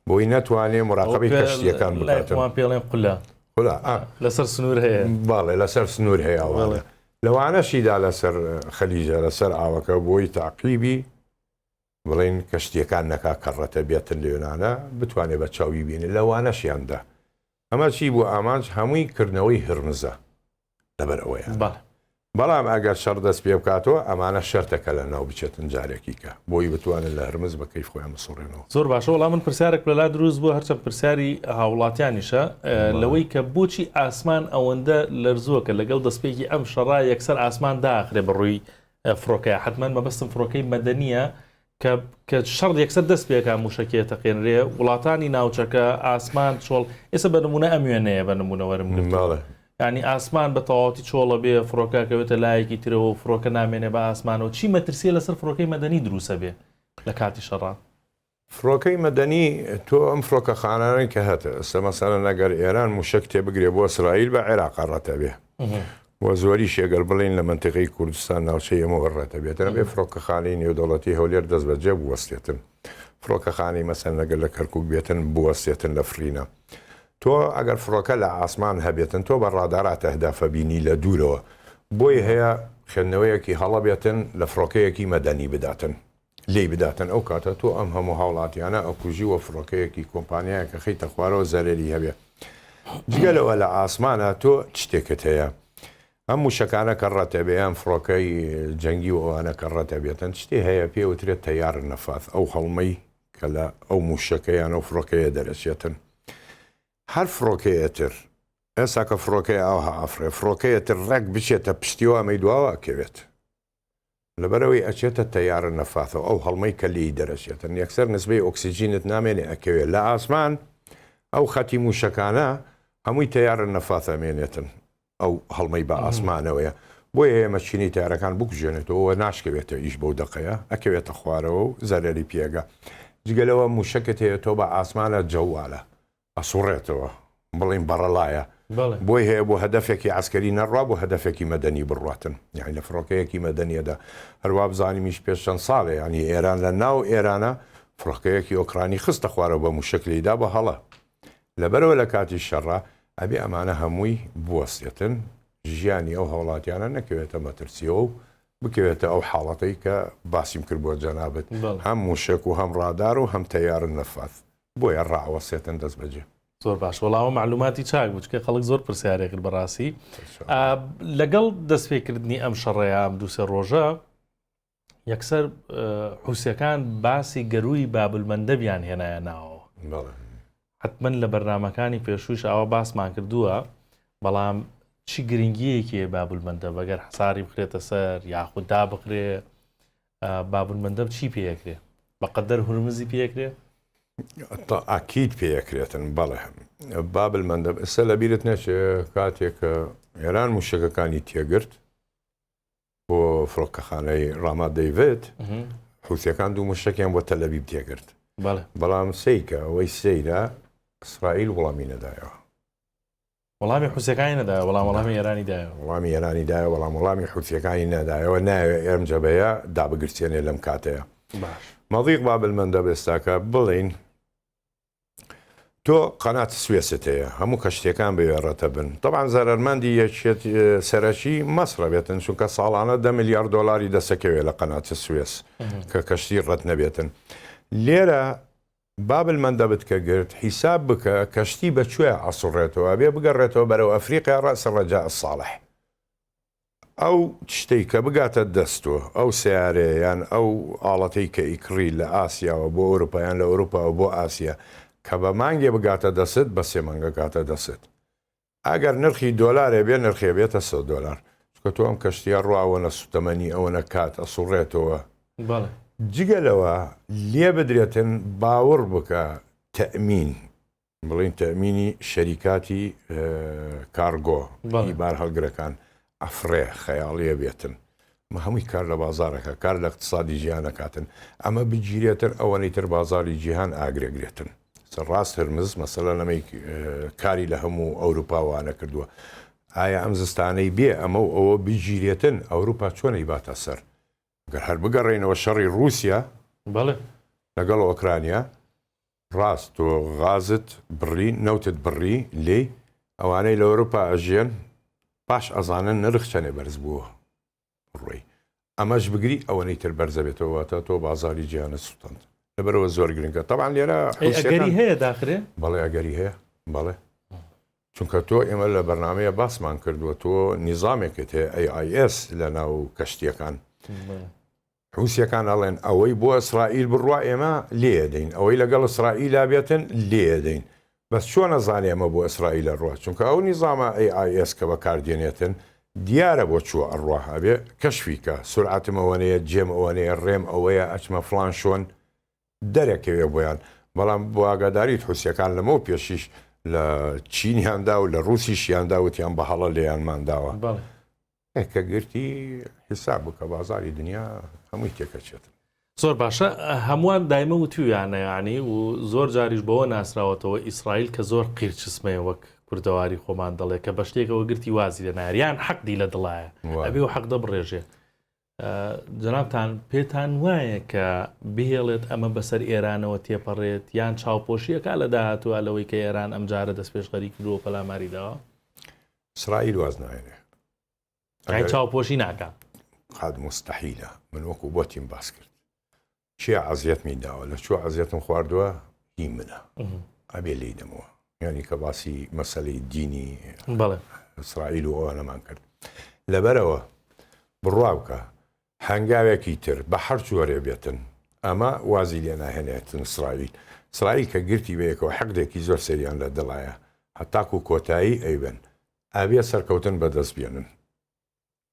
بۆی نەتوانێ مراقبەی کەشتیەکان بکاتن پێڵێن قولا لەسەر سنوور هەیە باڵێ لەسەر سنوور هەیە لەوانەشیدا لەسەر خەلیجە لەسەر ئاوەکە بۆی تاقیبی بڵێن کەشتیەکان نەکا کەڕەتە بێتن لێنانە بتوانێت بە چاوی بینێ لەوانەشیاندا ئەمە چی بوو ئامانج هەمووی کردنەوەی هرمزە لەبەر ئەوەیە بەڵام ئەگەر شەڕ دەست پێ بکاتەوە ئەمانە شەرتەکە لە ناو بچێتن جارێکی کە بۆی بتوانن لە هەرمز بە کەیف خۆیان بسوڕێنەوە زۆر باشە وەڵام من پرسیارێک لەلا دروست بوو هەرچەند پرسیاری هاوڵاتیانیشە لەوەی کە بۆچی ئاسمان ئەوەندە لەرزووەکە لەگەڵ دەستپێکی ئەم شەڕا یەکسەر ئاسمان داخرێ بڕووی فڕۆکەیە حتمما مەبەستم فڕۆکەی مەدەنیە کە شەڕ یەکسەر دەست پێکە موشکێتە قێنرێ وڵاتانی ناوچەکە ئاسمان چۆڵ ئێستا بە نمونە ئەموێنەیە بە نمونەوەرم ینی ئاسمان بە تەواوەتی چۆڵە بێ فڕۆکەکەوێتە لایەکی ترەوە و فڕۆکە نامێنێ بە ئاسمانەوە چی مەترسیە لەسەر فڕۆکەی مەدەنی دروسە بێ لە کاتی شەڕان فڕۆکەی مەدەنی تۆ ئەم فڕۆکە خانانەی کە هەتە ئەستا مەسەلەن ئەگەر ئێران موشک تێبگرێ بۆ ئیسرائیل بە عێراق ڕەتە بێ وە زۆری شێگەر بڵین لە منتیقەی کوردستان ناوچەی ئەمەوە ڕێتە بێتەنە بێ فڕۆکەخانەی نێودەوڵەتی هەولێر دەست بەجێ بوەستێتن فڕۆکەخانەی مەسەن لەگەر لە کەرکووک بێتن بوەستێتن لە فرینە تۆ ئەگەر فڕۆکە لە ئاسمان هەبێتن تۆ بە ڕاداراتە هەدافە بینی لە دوورەوە بۆی هەیە خوێندنەوەیەکی هەڵە بێتن لە فڕۆکەیەکی مەدەنی بداتن لێی بداتن ئەو کاتە تۆ ئەم هەموو هاوڵاتیانە ئەوکوژی وە فڕۆکەیەکی کۆمپانیایەکە خەیتە خوارەوە زەرێری هەبێ جگەلەوە لە ئاسمانە تۆ شتێکت هەیە ئەم موشەکانە کە ڕەتە بێ ئەم فڕۆکەی جەنگی و ئەوانە کە ڕەتە بێتن شتێ هەیە پێوترێت تەیار نەفات ئەو هەڵمەی کە لە ئەو موشەکەیان ئەو فڕۆکەیە دەرەچێتن هەر فڕۆکەیەتر ئێستا کە فڕۆکەی ئەوها ئەفرێ فڕۆکەیەتر ڕێک بچێتە پشتیوە ئەمەی دواوە ئەکەوێت لەبەرەوەی ئەچێتە تەیارە نەفاتەوە ئەو هەڵمەی کە لی دەرەچێتن یەکسەر نسبەی ئۆکسسیجینت نامێنێ ئەکەوێت لە ئاسمان ئەو خەتی موشەکانە هەمووی تەیارە نەفاتەمێنێتن ئەو هەڵمەی بە ئاسمانەوەیە بۆیە ئێمە چینی تارەکان بکوژێنێتەوە ناشکەوێتە ئیش بەو دقەیە ئەکەوێتە خوارەوە و زەرەری پێگە جگەلەوە موشەکەت هەیە تۆ بە ئاسمانە جەوالە ئەسوڕێتەوە بڵین بەڕەلایە بۆی هەیە بۆ هەدەفێکی عسکەری نەڕوا بۆ هەدەفێکی مەدەنی بڕاتن یعنی لە فڕۆکەیەکی مەدەنیەدا هەروە بزانیمیش پێش چەند ساڵێ ینی ئێران لە ناو ئێرانە فڕۆکەیەکی ئۆکرانی خستە خوارەوە بە موشکلیدا بە هەڵە لەبەرەوە لە کاتی شەڕە ئەبێ ئەمانە هەمووی بوەستێتن ژیانی ئەو هەوڵاتیانە نەکەوێتە مەترسیەوە و بکەوێتە ئەو حاڵەتەی کە باسیم کرد بۆ جەنابەت هەم موشک و هەم ڕادار و هەم تەیارن نەفات بۆیە ڕاوەسێتن دەست بەجێ زۆر باش وەڵامە معلوماتی چاک بچکە خەڵک زۆر پرسیارێکرد بەڕاستی لەگەڵ دەستپێکردنی ئەم شەڕەیە ئەم دووسێ ڕۆژە یەکسەر حوسەکان باسی گەروی بابلمەندەبیان هێنایە ناوەوە حتمما لە بەرنامەکانی پێشووش ئەوە باسمان کردووە بەڵام چی گرنگیەکیە بابلمەندە بەگەر حساری بخرێتە سەر یاخود دابقرێ بابلمەندەب چی پێیەکرێ بەقەدەر هورمزی پێیەکرێ ئاکید پێیەکرێتن بەڵێ بابلمەندەب ئێستا لە بیرت نەچێ کاتێک کە ئێران موشەکەکانی تێگرت بۆ فڕۆکەخانەی ڕاما دەیڤێت حوسەکان دوو موشەکیان بۆ تەلەبیب تێگرت بەڵام سیکە ئەوەی سەیدا ئیسرائیل وەڵامی نەدایەوە وەڵامی حوسەکانی نەدایە وەڵام وەڵامی ئێرانی دایە وەڵامی ئێرانی دایە وەڵام وەڵامی حوسەکانی نەدایەوە ناوێ ئێرم جەبەیە دابگرچێنێ لەم کاتەیە مەضیق بابلمەندە بێستاکە بڵین تۆ قەنات سوێست هەیە هەموو کەشتەکان بێڕەتە بن طبعاً زەرمەندی یەکێت سەرەکی مەسرە بێتن چونکە ساڵانە 10 میلیارد دلاری دەسەکەوێت لە قەنات سوێس کە کەشتی ڕەت نەبێتن لێرە بابلمەندە بتکە گرت حیساب بکە کەشتی بەکوێ ئەسوڕێتەوە بێ بگەڕێتەوە بەرەو ئەفریقیا ڕەس ڕەجا ساڵح ئەو شتەی کە بگاتە دەستەوە ئەو سیارەیان ئەو ئاڵەتەی کە ئیکڕی لە ئاسیاوە بۆ ئەوروپایان لە ئەوروپاوە بۆ ئاسیا کە بە مانگێ بگاتە دەست بە 3 مانگە کاتە دەست ئەگەر نرخی دۆلارێ بێ نرخێ بێتە $100 کە تۆ ئەم کەشتیا ڕواوەنە سوتەمەنی ئەوەنە کات ئەسوڕێتەوە جگەلەوە لێ بدرێتن باوەڕ بکە تەمین بڵین تەمینی شەریکاتی کارگۆ بار هەڵگرەکان ئەفرێ خەیاڵیە بێتن هەمووی کار لە بازارەکە کار لە اقتصادی ژیانەکاتن ئەمە بگیرێتن ئەوەنەی تر بازاری جیهان ئاگرێگرێتن ڕاست هەرمز مەسەلە لەمەی کاری لە هەموو ئەوروپاوانە کردووە ئایا ئەم زستانەی بێ ئەمە و ئەوە بگیرێتن ئەوروپا چۆنەی باتە سەر گەر هەر بگەڕێنەوە شەڕی رووسیا لەگەڵ ئۆکرانیا ڕاست تۆ غازت بڕی نەوتت بڕی لێ ئەوانەی لە ئەوروپا ئەژێن پاش ئەزانن نرخ چەنێ بەرز بووە ڕۆی ئەمەش بگری ئەوەی تر بەرزە بێتەوەتە تۆ بازاری جیهانە سوتند لەبەرەوە زۆر گرنگە طبعا لێرە ئەگەری هەیە داخرێ بەڵێ ئەگەری هەیە بەڵێ چونکە تۆ ئێمە لە بەرنمەیە باسمان کردووە تۆ نیزامێکت هەیە AIS لە ناو کەشتیەکان حوسیەکان ئەڵێن ئەوەی بۆ ئیسرائیل بڕوا ئێمە لێدەین ئەوەی لەگەڵ ئیسرائیلا بێتن لێدەین بەس چۆن نەزانێ ئەمە بۆ ئیسرائیل ڕوا چونکە ئەو نیزامە AIS کە بەکاردێنێتن دیارە بۆ چووە ئەڕوا هەبێ کەشفیکە سورعاتم ئەوەنەیە جێم ئەوەنەیە ڕێم ئەوەیە ئەچمە فلان شۆن دەرەکەوێ بۆیان بەڵام بۆ ئاگاداریت حوسیەکان لەمە پێشیش لە چینیاندا و لە رووسیشیاندا وتیان بە هەڵە لێیانمانداوە کە گرتی حساب بکە بازاری دنیا هەمووی تێکەچێت زۆر باشە هەمووان دایمە و تویانەیانی و زۆر جاریش بەوە ناسراوەتەوە ئیسرائیل کە زۆر قیرچسمەیە وەک کوردەواری خۆمان دەڵێ کە بە شتێکەوە گرتی وازی لە ناریان حەقدی لە دڵایە ئەبێ و حەق دەبڕێژێ جەنابتان پێتان وایە کە بهێڵێت ئەمە بەسەر ئێرانەوە تێپەڕێت یان چاوپۆشیەکە لە داهاتوە لەوەی کە ئێران ئەم جارە دەست پێشخەری کردووە پەلاماریداوە ئیسرائیل واز نایێنێ چاوپۆشی ناکە قاد مستحیلە من وەکو بۆتیم باس کرد چی عەزیەتمی داوە لە چوە عەزیەتم خواردووە هی منە ئەبێ لی دەمەوە یعنی کە باسی مەسەلەی دینی ئیسرائیل و ئەوانەمان کرد لەبەرەوە بڕواوکە هەنگاوێکی تر بە هەر جۆرێ بێتن ئەمە وازی لێ ناهێنێتن ئیسرائیل کە گرتی بەیەکەوە حەقدێکی زۆر سەریان لە دڵایە هەتاکو کۆتایی ئەیبن ئەبێ سەرکەوتن بەدەست بێنن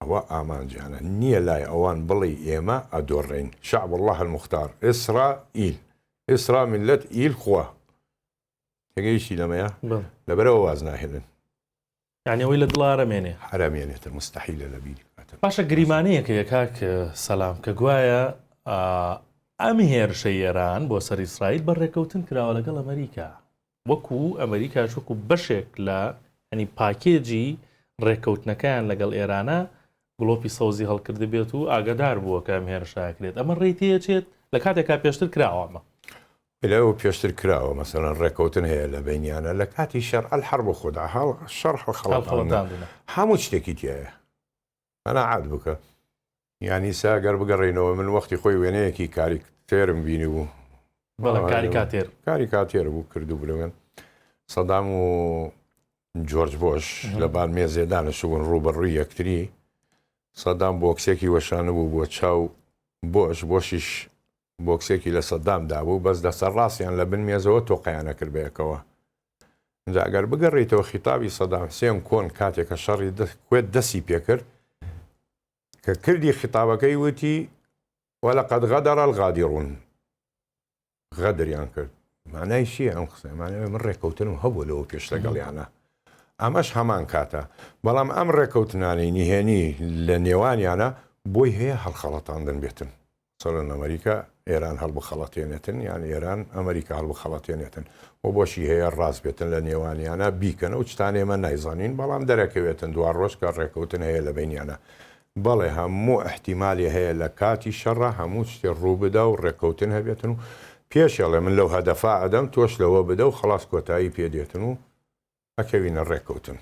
ئەوە ئامانجیانە نییە لای ئەوان بڵی ئێمە ئەدۆڕێن شعب الله المختار ئیسرا ملت ئیل خوا تێگەیشتی لەمەیە لەبەرەوە واز ناهێنن یعنی ئەوەی لە دڵارەمێنێ حرامێنێتە مستحیلە لە بیری باشە گریمانەیەکە یەکاک سەلام کە گوایە ئەم هێرشە ئێران بۆ سەر ئیسرائیل بەڕێکەوتن کراوە لەگەڵ ئەمریکا وەکو ئەمریکا وەکو بەشێک لە ینی پاکێجی ڕێکەوتنەکەیان لەگەڵ ئێرانە گڵۆپی سەوزی هەڵکرد بێت و ئاگدار بووە کە ئەم هێرشاکرێت ئەمە ڕێتیەچێت لە کاتێکا پێشتر کراوەمە لەوە پێشتر کراوە مەسەڵەن ڕێکەوتن هەیە لە بینیانە لە کاتی شەر الحرب خۆدا شەڕ هەڵخەڵەتان هەموو شتێکی تایە ئەنا عاد بکە یانی ساگەر بگەڕێنەوە من وەختی خۆی وێنەیەکی کاریکتێرم بینی بوو کاریکاتێر بوو کردو بلێن سەدام و جۆرج بۆش لە بان مێزێدانەشبوون ڕوبەڕووی یەکتری سەدام بۆکسێکی وەشانە بوو بۆ چاو بۆشیش بۆکسێکی لە سەدامدا بوو بەس دەسەر ڕاستیان لە بن مێزەوە تۆقەیانە کرد بەیەکەوە اینجا ئەگەر بگەڕێیتەوە خیتابی سەدام حوسێن کۆن کاتێکە شەڕی کوێت دەستی پێکرد کە کردی خیتابەکەی وتی وەلەقەد غەدەر الغادیڕون غەدریان کرد مانای چییە ئەم قسە مانەوێ من ڕێکەوتنم هەبوو لەوە پێش لەگەڵیانە ئەمەش هەمان کاتە بەڵام ئەم ڕێکەوتنانی نیهێنی لە نێوانیانە بۆی هەیە هەڵخەڵەتاندن بێتن سەرن ئەمریکا ئێران هەڵبخەڵەتێنێتن یان ئێران ئەمریکا هەڵبخەڵەتێنێتن بۆ بۆشی هەیە ڕاست بێتن لە نێوانیانە بیکەنە و چتانێمە نایزانین بەڵام دەرەکەوێتن دووار ڕۆژ کە ڕێکەوتن هەیە لە بینیانە بەڵێ هەموو احتیمالی هەیە لە کاتی شەڕە هەموو شتێ ڕوو بدە و ڕێکەوتن هەبێتن و پێشەڵێ من لەو هەدەفا ئەدەم تۆش لەوە بدە و خلاص کۆتایی پێدێتن و ئەکەوینە ڕێکەوتن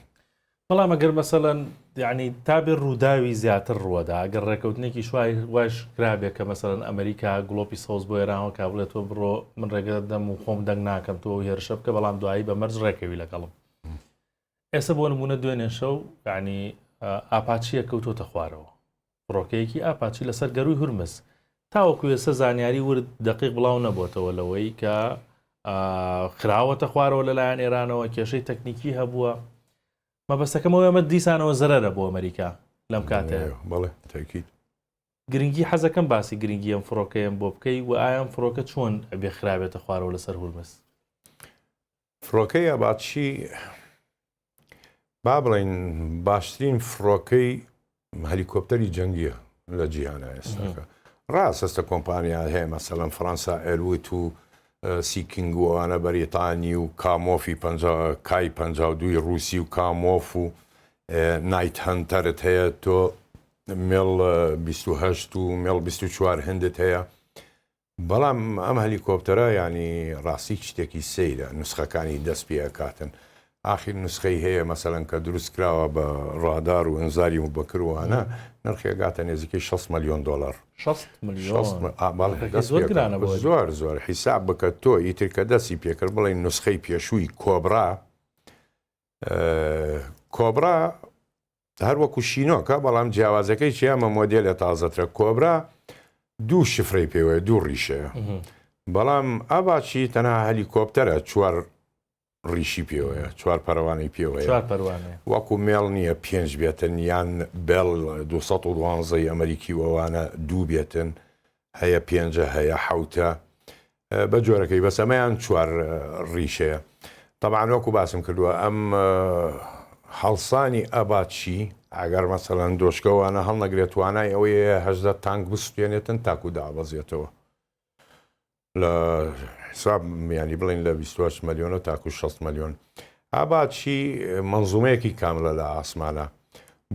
بەڵام ئەگەر مەسەڵەن یعنی تابێ ڕووداوی زیاتر ڕووەدا ئەگەر ڕێکەوتنێکی شوای واش کرابێت کە مەسەڵەن ئەمریکا گڵۆپی سەوز بۆ ئێرانەوە کابلێتەوە بڕۆ من ڕێگە دەم و خۆم دەنگ ناکەم تۆ هێرشە بکە بەڵام دوایی بە مەرج ڕێکەوی لەگەڵم ئێستا بۆ نمونە دوێنێ شەو یعنی ئاپاچیە کەوتۆتە خوارەوە فڕۆکەیەکی ئاپاچی لەسەر گەروی هورمز تاوەکو ێستا زانیاری ورد دقیق بڵاو نەبووتەوە لەوەی کە خراوەتە خوارەوە لەلایەن ئێرانەوە کێشەی تەکنیکی هەبووە مەبەستەکەمەوە ئەمە دیسانەوە زەرەرە بۆ ئەمریکا لەم کاتێ بەڵێ تاکید گرنگی حەزەکەم باسی گرنگی ئەم فڕۆکەیەم بۆ بکەی و ئایان فڕۆکە چۆن ئەبێ خراوێتە خوارەوە لەسەر هورمز فڕۆکەی ئاباچی با بڵێن باشترین فڕۆکەی هەلیکۆپتەری جەنگیە لە جیهانە ئێستاکە ڕاست هەستە کۆمپانیا هەیە مەسەڵەن فەڕەنسا ئێروت و سیکینگ وانە بەریتانی و کامۆفی کای 52 رووسی و کامۆف و نایت هەنتەرت هەیە تۆ مێڵ 28 و مێڵ 24 هەندت هەیە بەڵام ئەم هەلیکۆپتەرە ینی ڕاستی شتێکی سەیرە نسخەکانی دەست پێکاتن ئاخر نسخەی هەیە مەسەڵەن کە دروست کراوە بە ڕادار و ئەنزاری و بەکروانە نرخێگاتە نێزیکەی 6 ملیۆن دلار زۆر زۆر حیساب بکە تۆ ئیتر کە دەستی پێکرد بڵێ نسخەی پێشووی کۆبرا هەروەکو شینۆکە بەڵام جیاوازەکەی چیامە مۆدیلە تازەترە کۆبرا دوو شفرەی پێوەیە دوو ڕیشەیە بەڵام ئاباچی تەنها هەلیکۆپتەرە چوار ڕیشی پێوەیە چوار پەروانەی پێوەیە وەکو مێڵ نییە پێنج بێتن یان بێڵ 212 ئەمریکی وەوانە دوو بێتن هەیە پێنجە هەیە حوتە بە جۆرەکەی بەس ئەمەیان چوار ڕیشەیە طبعاً وەکو باسم کردووە ئەم هەڵسانی ئەباچی ئەگەر مەسەڵەن دۆشکەوانە هەڵ نەگرێتوانای ئەوەیە 18 تانک بستێنێتن تاکو دابەزێتەوە لە حساب ینی بڵین لە 28 ملیۆنە تاکو 6 ملیۆن ئاباچی منزومەیەکی کاملە لە ئاسمانە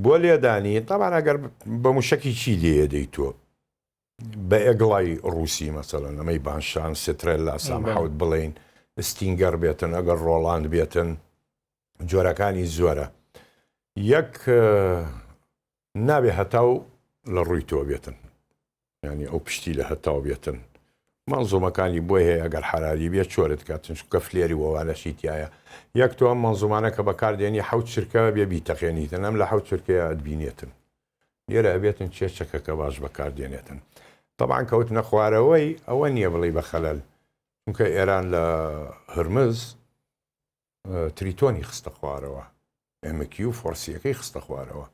بۆ لێدانی طبعاً ئەگەر بە موشکی چی لێدەی تۆ بە ئێگڵای ڕووسی مەسەڵەن ئەمەی بانشان سترێل لە ئاسام حەوت بڵین ستینگەر بێتن ئەگەر ڕۆڵاند بێتن جۆرەکانی زۆرە یەک نابێ هەتاو لە ڕووی تۆ بێتن ینی ئەو پشتی لە هەتاو بێتن منزومەکانی بۆی هەیە ئەگەر حراری بێت چۆرت کاتن چکە فلێری وەوانەشی تایە یەک تۆ ئەم منزومانە کە بەکاردێنی حەوت چرکە بێ بیتەقێنیتن ئەم لە حەوت چرکەیە ئەدبینێتن لێرە ئەبێتن چێچەکە کە باش بەکاردێنێتن طبعاً کەوتنە خوارەوەی ئەوە نییە بڵێ بە خەلەل چونکە ئێران لە هرمز تریتۆنی خستە خوارەوە ئەمەکی و فۆرسیەکەی خستە خوارەوە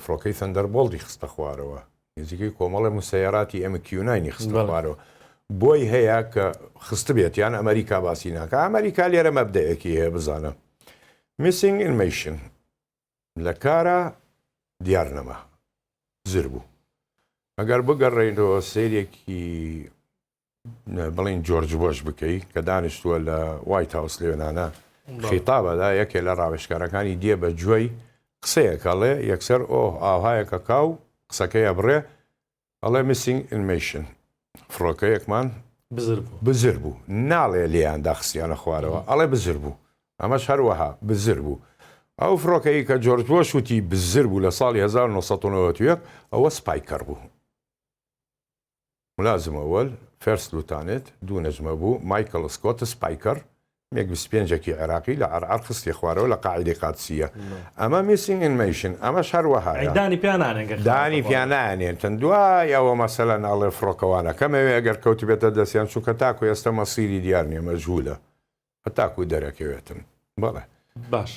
فڕۆکەی سەندەربۆڵدی خستە خوارەوە نزیکەی کۆمەڵی موسەیەراتی ئەمەکیونانی خستە خوارەوە بۆی هەیە کە خست بێت یان ئەمریکا باسی ناکە ئەمریکا لێرە مەبدەیەکی هەیە بزانە میسینگ ئینمیشن لە کارە دیار نەما زر بوو ئەگەر بگەڕێنەوە سەیرێکی بڵین جۆرج بۆش بکەی کە دانیشتووە لە وایت هاوس لێوێنانە خیتابەدا یەکێ لە ڕاوێژکارەکانی دێ بە گوێی قسەیەکەڵێ یەکسەر ئاوهایەکە کاو قسەکەیە بڕێ ئەڵێ میسینگ ئینمیشن فڕۆکەیەکمان بزر بوو ناڵێ لێیاندا خستیانە خوارەوە ئەڵێ بزر بوو ئەمەش هەروەها بزر بوو ئەو فڕۆکەی کە جۆرج بۆش وتی بزر بوو لە ساڵی 1991 ئەوە سپایکەر بوو ملازم ئەوەل فێرست لوتانێت دوو نەجمە بوو مایکل سکۆت سپایکەر مێک 25ێکی عێراقی لە ئەرعەر خستی خوارەوە لە قاعدەی قادسیە ئەمە میسینگ ئینمیشن ئەمەش هەروەها دانی پیانانێتن دوای ئەوە مەسەلەن ئەڵێ فڕۆکەوانە کەمەوێ ئەگەر کەوت بێتە دەستیان چووکە تاکو ئێستا مەسیری دیار نیە مەجهولە هەتاکو دەرەکەوێتن بەڵێ باش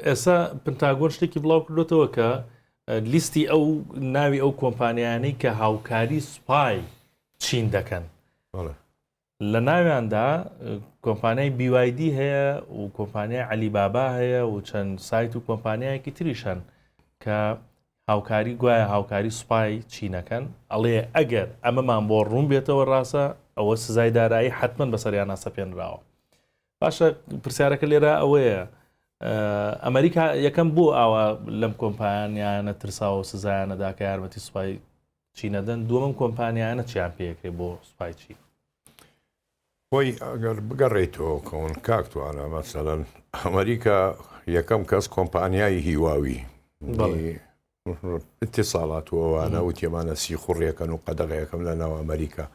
ئێستا پنتاگۆن شتێکی بڵاو کردوتەوە کە لیستی ئەو ناوی ئەو کۆمپانیانەی کە هاوکاری سوپای چین دەکەن لە ناویاندا کۆمپانیای BYD هەیە و کۆمپانیای علیبابا هەیە و چەند سایت و کۆمپانیایەکی تریشان کە هاوکاری گوایە هاوکاری سوپای چینەکەن ئەڵێ ئەگەر ئەمەمان بۆ ڕوون بێتەوە ڕاستە ئەوە سزای دارایی حتمما بەسەریان ناسەپێنراوە باشە پرسیارەکە لێرە ئەوەیە ئەمریکا یەکەم بۆ ئاوا لەم کۆمپانیانە ترساوە سزایانەدا کە یارمەتی سوپای چینەدەن دووەم کۆمپانیانە چیان پێکرێ بۆ سوپای چین خۆی ئەگەر بگەڕێیتەوە کۆن کاکتوانە مەسەلەن ئەمریکا یەکەم کەس کۆمپانیایی هیواوی اتصالات وەوانە و تێمانە سی خوڕیەکەن و قەدەغەیەکەم لە ناو ئەمریکا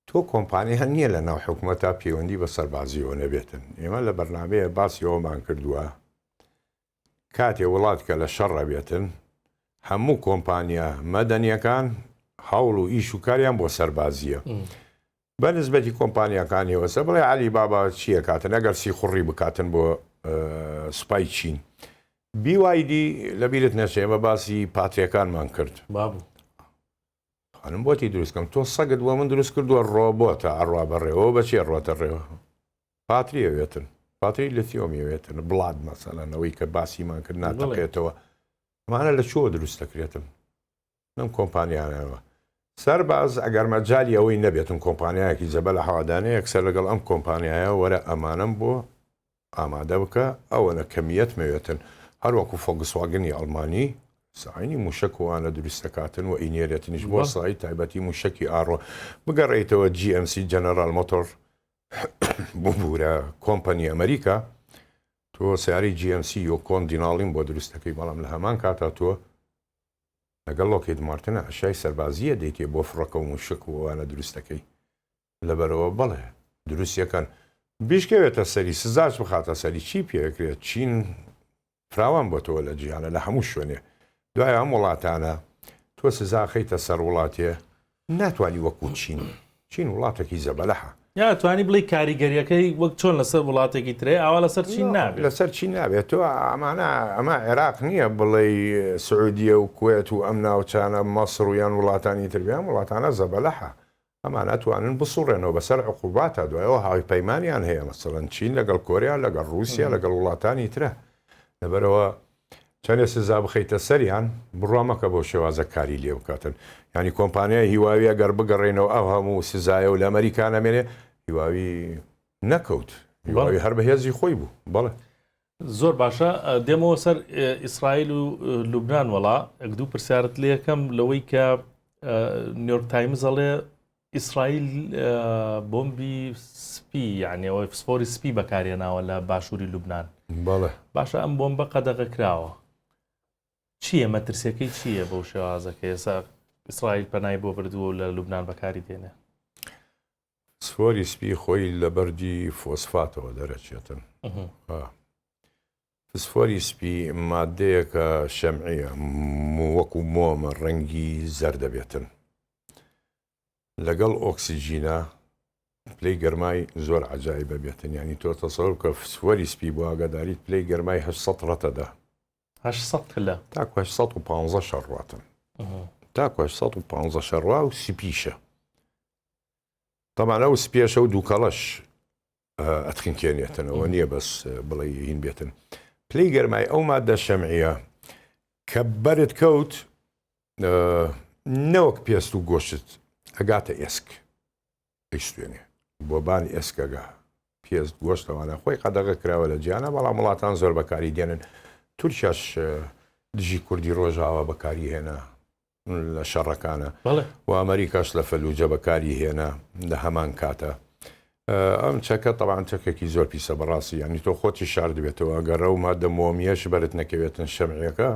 تۆ کۆمپانیا هەن نییە لە ناو حکوومەتا پەیوەندی بە سەربازیەوە نەبێتن ئێمە لە بەرنامەیە باسی ئەومان کردووە کاتێ وڵاتکە لە شەڕە بێتن هەموو کۆمپانیا مەدەنیەکان هەوڵ و ئیش و کاریان بۆ سەربازیە بە نسبەتی کۆمپانیەکانیەوەسە بڵێ علی بابا چییە کاتن ئەگەر سی خوڕی بکاتن بۆ سوپای چین بیوایدی لەبیرت نەچێ ئێمە باسی پاتریەکانمان کرد بابوو خانم بۆتی دروستکەم تۆ سەگت بۆ من دروست کردووە ڕۆبۆتە ئەڕوا بەڕێەوە بەچێ ڕۆتە ڕێوە پاتریەوێتن پاتری لەتیۆمیەوێتن بڵات مەسەلەنەوەی کە باسیمان کرد ناتەقێتەوە ئەمانە لە چۆ دروست دەکرێتم لەم کۆمپانیانەوە سەرباز ئەگەر مەجای ئەوەی نەبێتن کۆمپانیایەکی جەبە لە حەوادانەیە یەکسەر لەگەڵ ئەم کۆمپانیایە وەرە ئەمانم بۆ ئامادە بکە ئەوەنە کەمیەت مەوێتن هەروەکو فۆگسواگنی ئەڵمانی ساینی موشک وانە دروست دەکاتن و ئینێرێتنیش بۆ سای تایبەتی موشکی ئاڕۆ بگەڕێیتەوە GMC جەنەرال مۆتۆر ببوورە کۆمپەنی ئەمریکا تۆ سیاری GMC و کۆن دیناڵیم بۆ دروستەکەی بەڵام لە هەمان کاتا تۆ لەگەڵ لۆکێت مارتنە ئەشای سەربازیە دەیتێ بۆ فڕەکە و موشک وانە دروستەکەی لەبەرەوە بەڵێ دروستیەکان بیشکەوێتە سەری سزاش بخاتە سەری چی پێکرێت چین فراوان بۆ تۆ لە جیانە لە هەموو شوێنێ دوای ئەم وڵاتانە تۆ سزا خەیتە سەر وڵاتێ ناتوانانی وەکو چین وڵاتێکی زەبەلەحە یا توانی بڵی کاریگەریەکەی وەک چۆن لەسەر وڵاتێکی ترێ ئاوا لەسەر چین نابێت لەسەر چین نابێت تۆ ئەمە عێراق نییە بڵێ سعودیە و کوێت و ئەم ناوچانە مەسڕ و یان وڵاتانی تربیان وڵاتانە زەبەلەحە ئەمان ناتوانن بسوڕێنەوە بەسەر عقوباتە دوایەوە هاوی پەیمانیان هەیە مەسەڵەن چین لەگەڵ کۆریا لەگەڵ رووسیا لەگەڵ وڵاتانی ترە لەبەرەوە چەندێ سزا بخەیتە سەریان بڕامەکە بۆ شێوازە کاری لێ بکاتن ینی کۆمپانیای هیواویە گەر بگەڕێنەوە ئەو هەموو سزایە و لە ئەمریکانە مێنێ هیواوی نەکەوت هیواوی هەر بەهێزی خۆی بوو بەڵێ زۆر باشە دێمەوە سەر ئیسرائیل و لوبنان وڵا دوو پرسیارت لێ یەکەم لەوەی کە نیویۆرک تایمز ئەڵێ ئیسرائیل بۆمبی سپی یعنی ئەوەی فسفۆری سپی بەکارهێناوە لە باشووری لوبنان بەڵێ باشە ئەم بۆمبە قەدەغە کراوە چییە مەترسیەکەی چییە بەو شێوازەکە ئێستا ئیسرائیل پەنای بۆ بردووە و لە لوبنان بەکاری دێنێ سفۆری سپی خۆی لە بەردی فۆسفاتەوە دەرەچێتن فسفۆری سپی مادەیەکە شەمعیە وەکو مۆمە ڕەنگی زەر دەبێتن لەگەڵ ئۆکسیژینە پلەی گەرمای زۆر عجایبە بێتن ینی تۆ تەسەوڕ کە فسفۆری سپی بۆ ئاگاداریت پلەی گەرمای 800 ڕەتەدا 800 کلە تاکو 815 شەڕواتن تاکو 815 شەڕوا و سپیشە طبعا ئەو سپێشە و دووکەڵەش ئەتخینکێنێتنەوە نییە بەس بڵێ هین بێتن پلەی گەرمای ئەو مادە شەمعیە کە بەرت کەوت نەوەک پێست و گۆشت ئەگاتە ئێسک ئەیشتێنێ بۆ بانی ئێسکەگا پێست گۆشتەوانە خۆی قەدەغە کراوە لە جیانە بەڵام وڵاتان زۆر بەکاری دێنن تورکیاش دژی کوردی ڕۆژاوە بەکاری هێنا لە شەڕەکانە و ئەمریکاش لە فەلوجە بەکاری هێنا لە هەمان کاتە ئەم چەکە تەوان چەکێکی زۆر پیسە بەڕاستی ینی تۆ خۆتی شار دەبێتەوە گەڕە و مادە مۆمیەش بەرت نەکەوێتن شەمعیەکە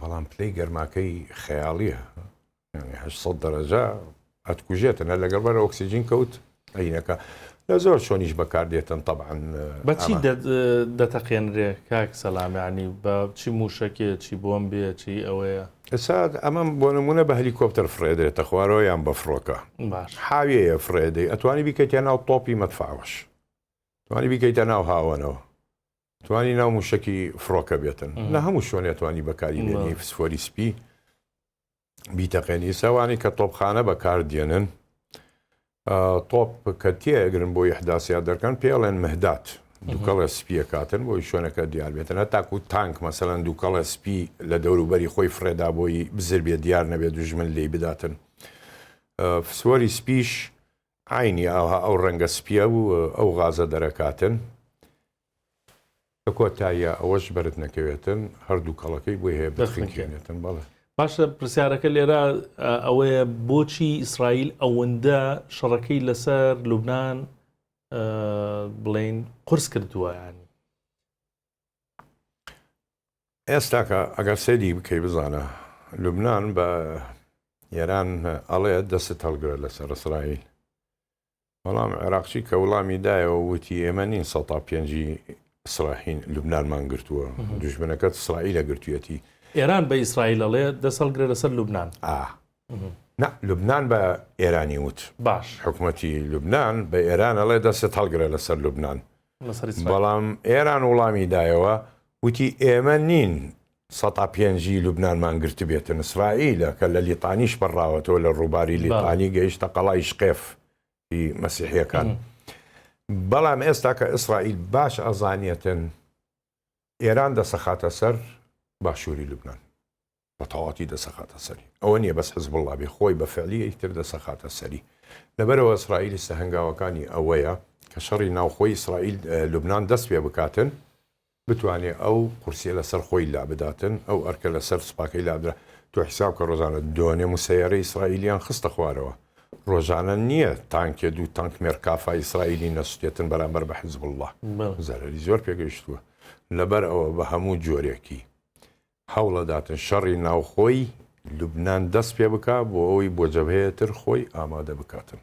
بەڵام پلەی گەرماکەی خەیاڵیە 800 دەرەجە ئەتکوژێتن لەگەڵ بەرە ئۆکسیجین کەوت ئەینەکە لە زۆر چۆنیش بەکاردێتن تەبعاً بەچی دەتەقێنرێ کاک سەلامانی بە چی موشکێ چی بۆمبێ چی ئەوەیە ئێستا ئەمە بۆ نمونە بە هەلیکۆپتەر فرێدرێتە خوارەوە یان بە فڕۆکە حاویەیە فرێدەی ئەتوانی بیکەیتە ناو تۆپی مەدفعوەش توانی بیکەیتە ناو هاوەنەوە توانی ناو موشکی فڕۆکە بێتن لە هەموو شوێنێ توانی بەکاری بێنی فسفۆری سپی بیتەقێنی سەوانی کە تۆپخانە بەکاردێنن تۆپ کە تێگرن بۆ یحداسیات دەکەن پێڵێن مەهدات دووکەڵە سپیە کاتن بۆی شوێنەکە دیار بێتن تاکو تانک مەسەلەن دووکەڵە سپی لە دەوروبەری خۆی فرێدا بۆی بزر بێ دیار نەبێت دوژمن لێی بداتن فسفۆری سپیش عینی ئەو ڕەنگە سپیە و ئەو غازە دەرەکاتن کۆتاییە ئەوەش بەرت نەکەوێتن هەردوو کەڵەکەی بۆی هەیە بخینکێنێتن بەڵێ باشە پرسیارەکە لێرە ئەوەیە بۆچی ئیسرائیل ئەوەندە شەڕەکەی لەسەر لوبنان بڵێن قرس کردووە ینی ئێستاکە ئەگەر سێدی بکەی بزانە لوبنان بە ئێران ئەڵێ دەست هەڵگرە لەسەر ئیسرائیل بەڵام عێراقچی کە وڵامی دایەوە وتی ئێمە نین 105 ئیسراحین لوبنانمان گرتووە دوژمنەکەت ئیسرائیلە گرتوویەتی ئێران بە ئیسرائیل ئەڵێ دەسەڵگرێ لەسەر لوبنان نا لوبنان بە ئێرانی وت باش حکوومەتی لوبنان بە ئێران ئەڵێ دەستت هەڵگرێ لەسەر لوبنان لەسەر ئیسرائیل. بەڵام ئێران وڵامی دایەوە وتی ئێمە نین 105 لوبنانمان گرت بێتن ئیسرائیلە کە لە لیتانیش بەڕاوەتەوە لە ڕووباری لیتانی گەیشتە قەڵای شقێف مەسیحیەکان بەڵام ئێستا کە ئیسرائیل باش ئەزانێتن ئێران دەسەخاتە سەر باشووری لوبنان بە تەواتی دەسەخاتە سەری ئەوە نییە بەس حزب الله بێ خۆی بە فعلی ئیتر دەسەخاتە سەری لەبەرەوە ئیسرائیل هەنگاوەکانی ئەوەیە کە شەڕی ناوخۆی ئیسرائیل لوبنان دەست پێ بکاتن بتوانێت ئەو قورسیە لەسەر خۆی لا بداتن ئەو ئەرکە لەسەر سوپاکەی لابرا تۆ حیساب کە ڕۆژانە دوێنێ مسەیارە ئیسرائیلیان خستە خوارەوە ڕۆژانە نییە تانکێ دوو تانک مێرکافا ئیسرائیلی نەسوێتن بەرامبەر بە حزب الله زەرەری زۆر پێگەیشتووە لەبەر ئەوە بە هەموو جۆرێکی هەوڵەداتن شەڕی ناوخۆی لوبنان دەست پێ بک بۆ ئەوی بۆ جەبهەیەتر خۆی ئامادە بکاتن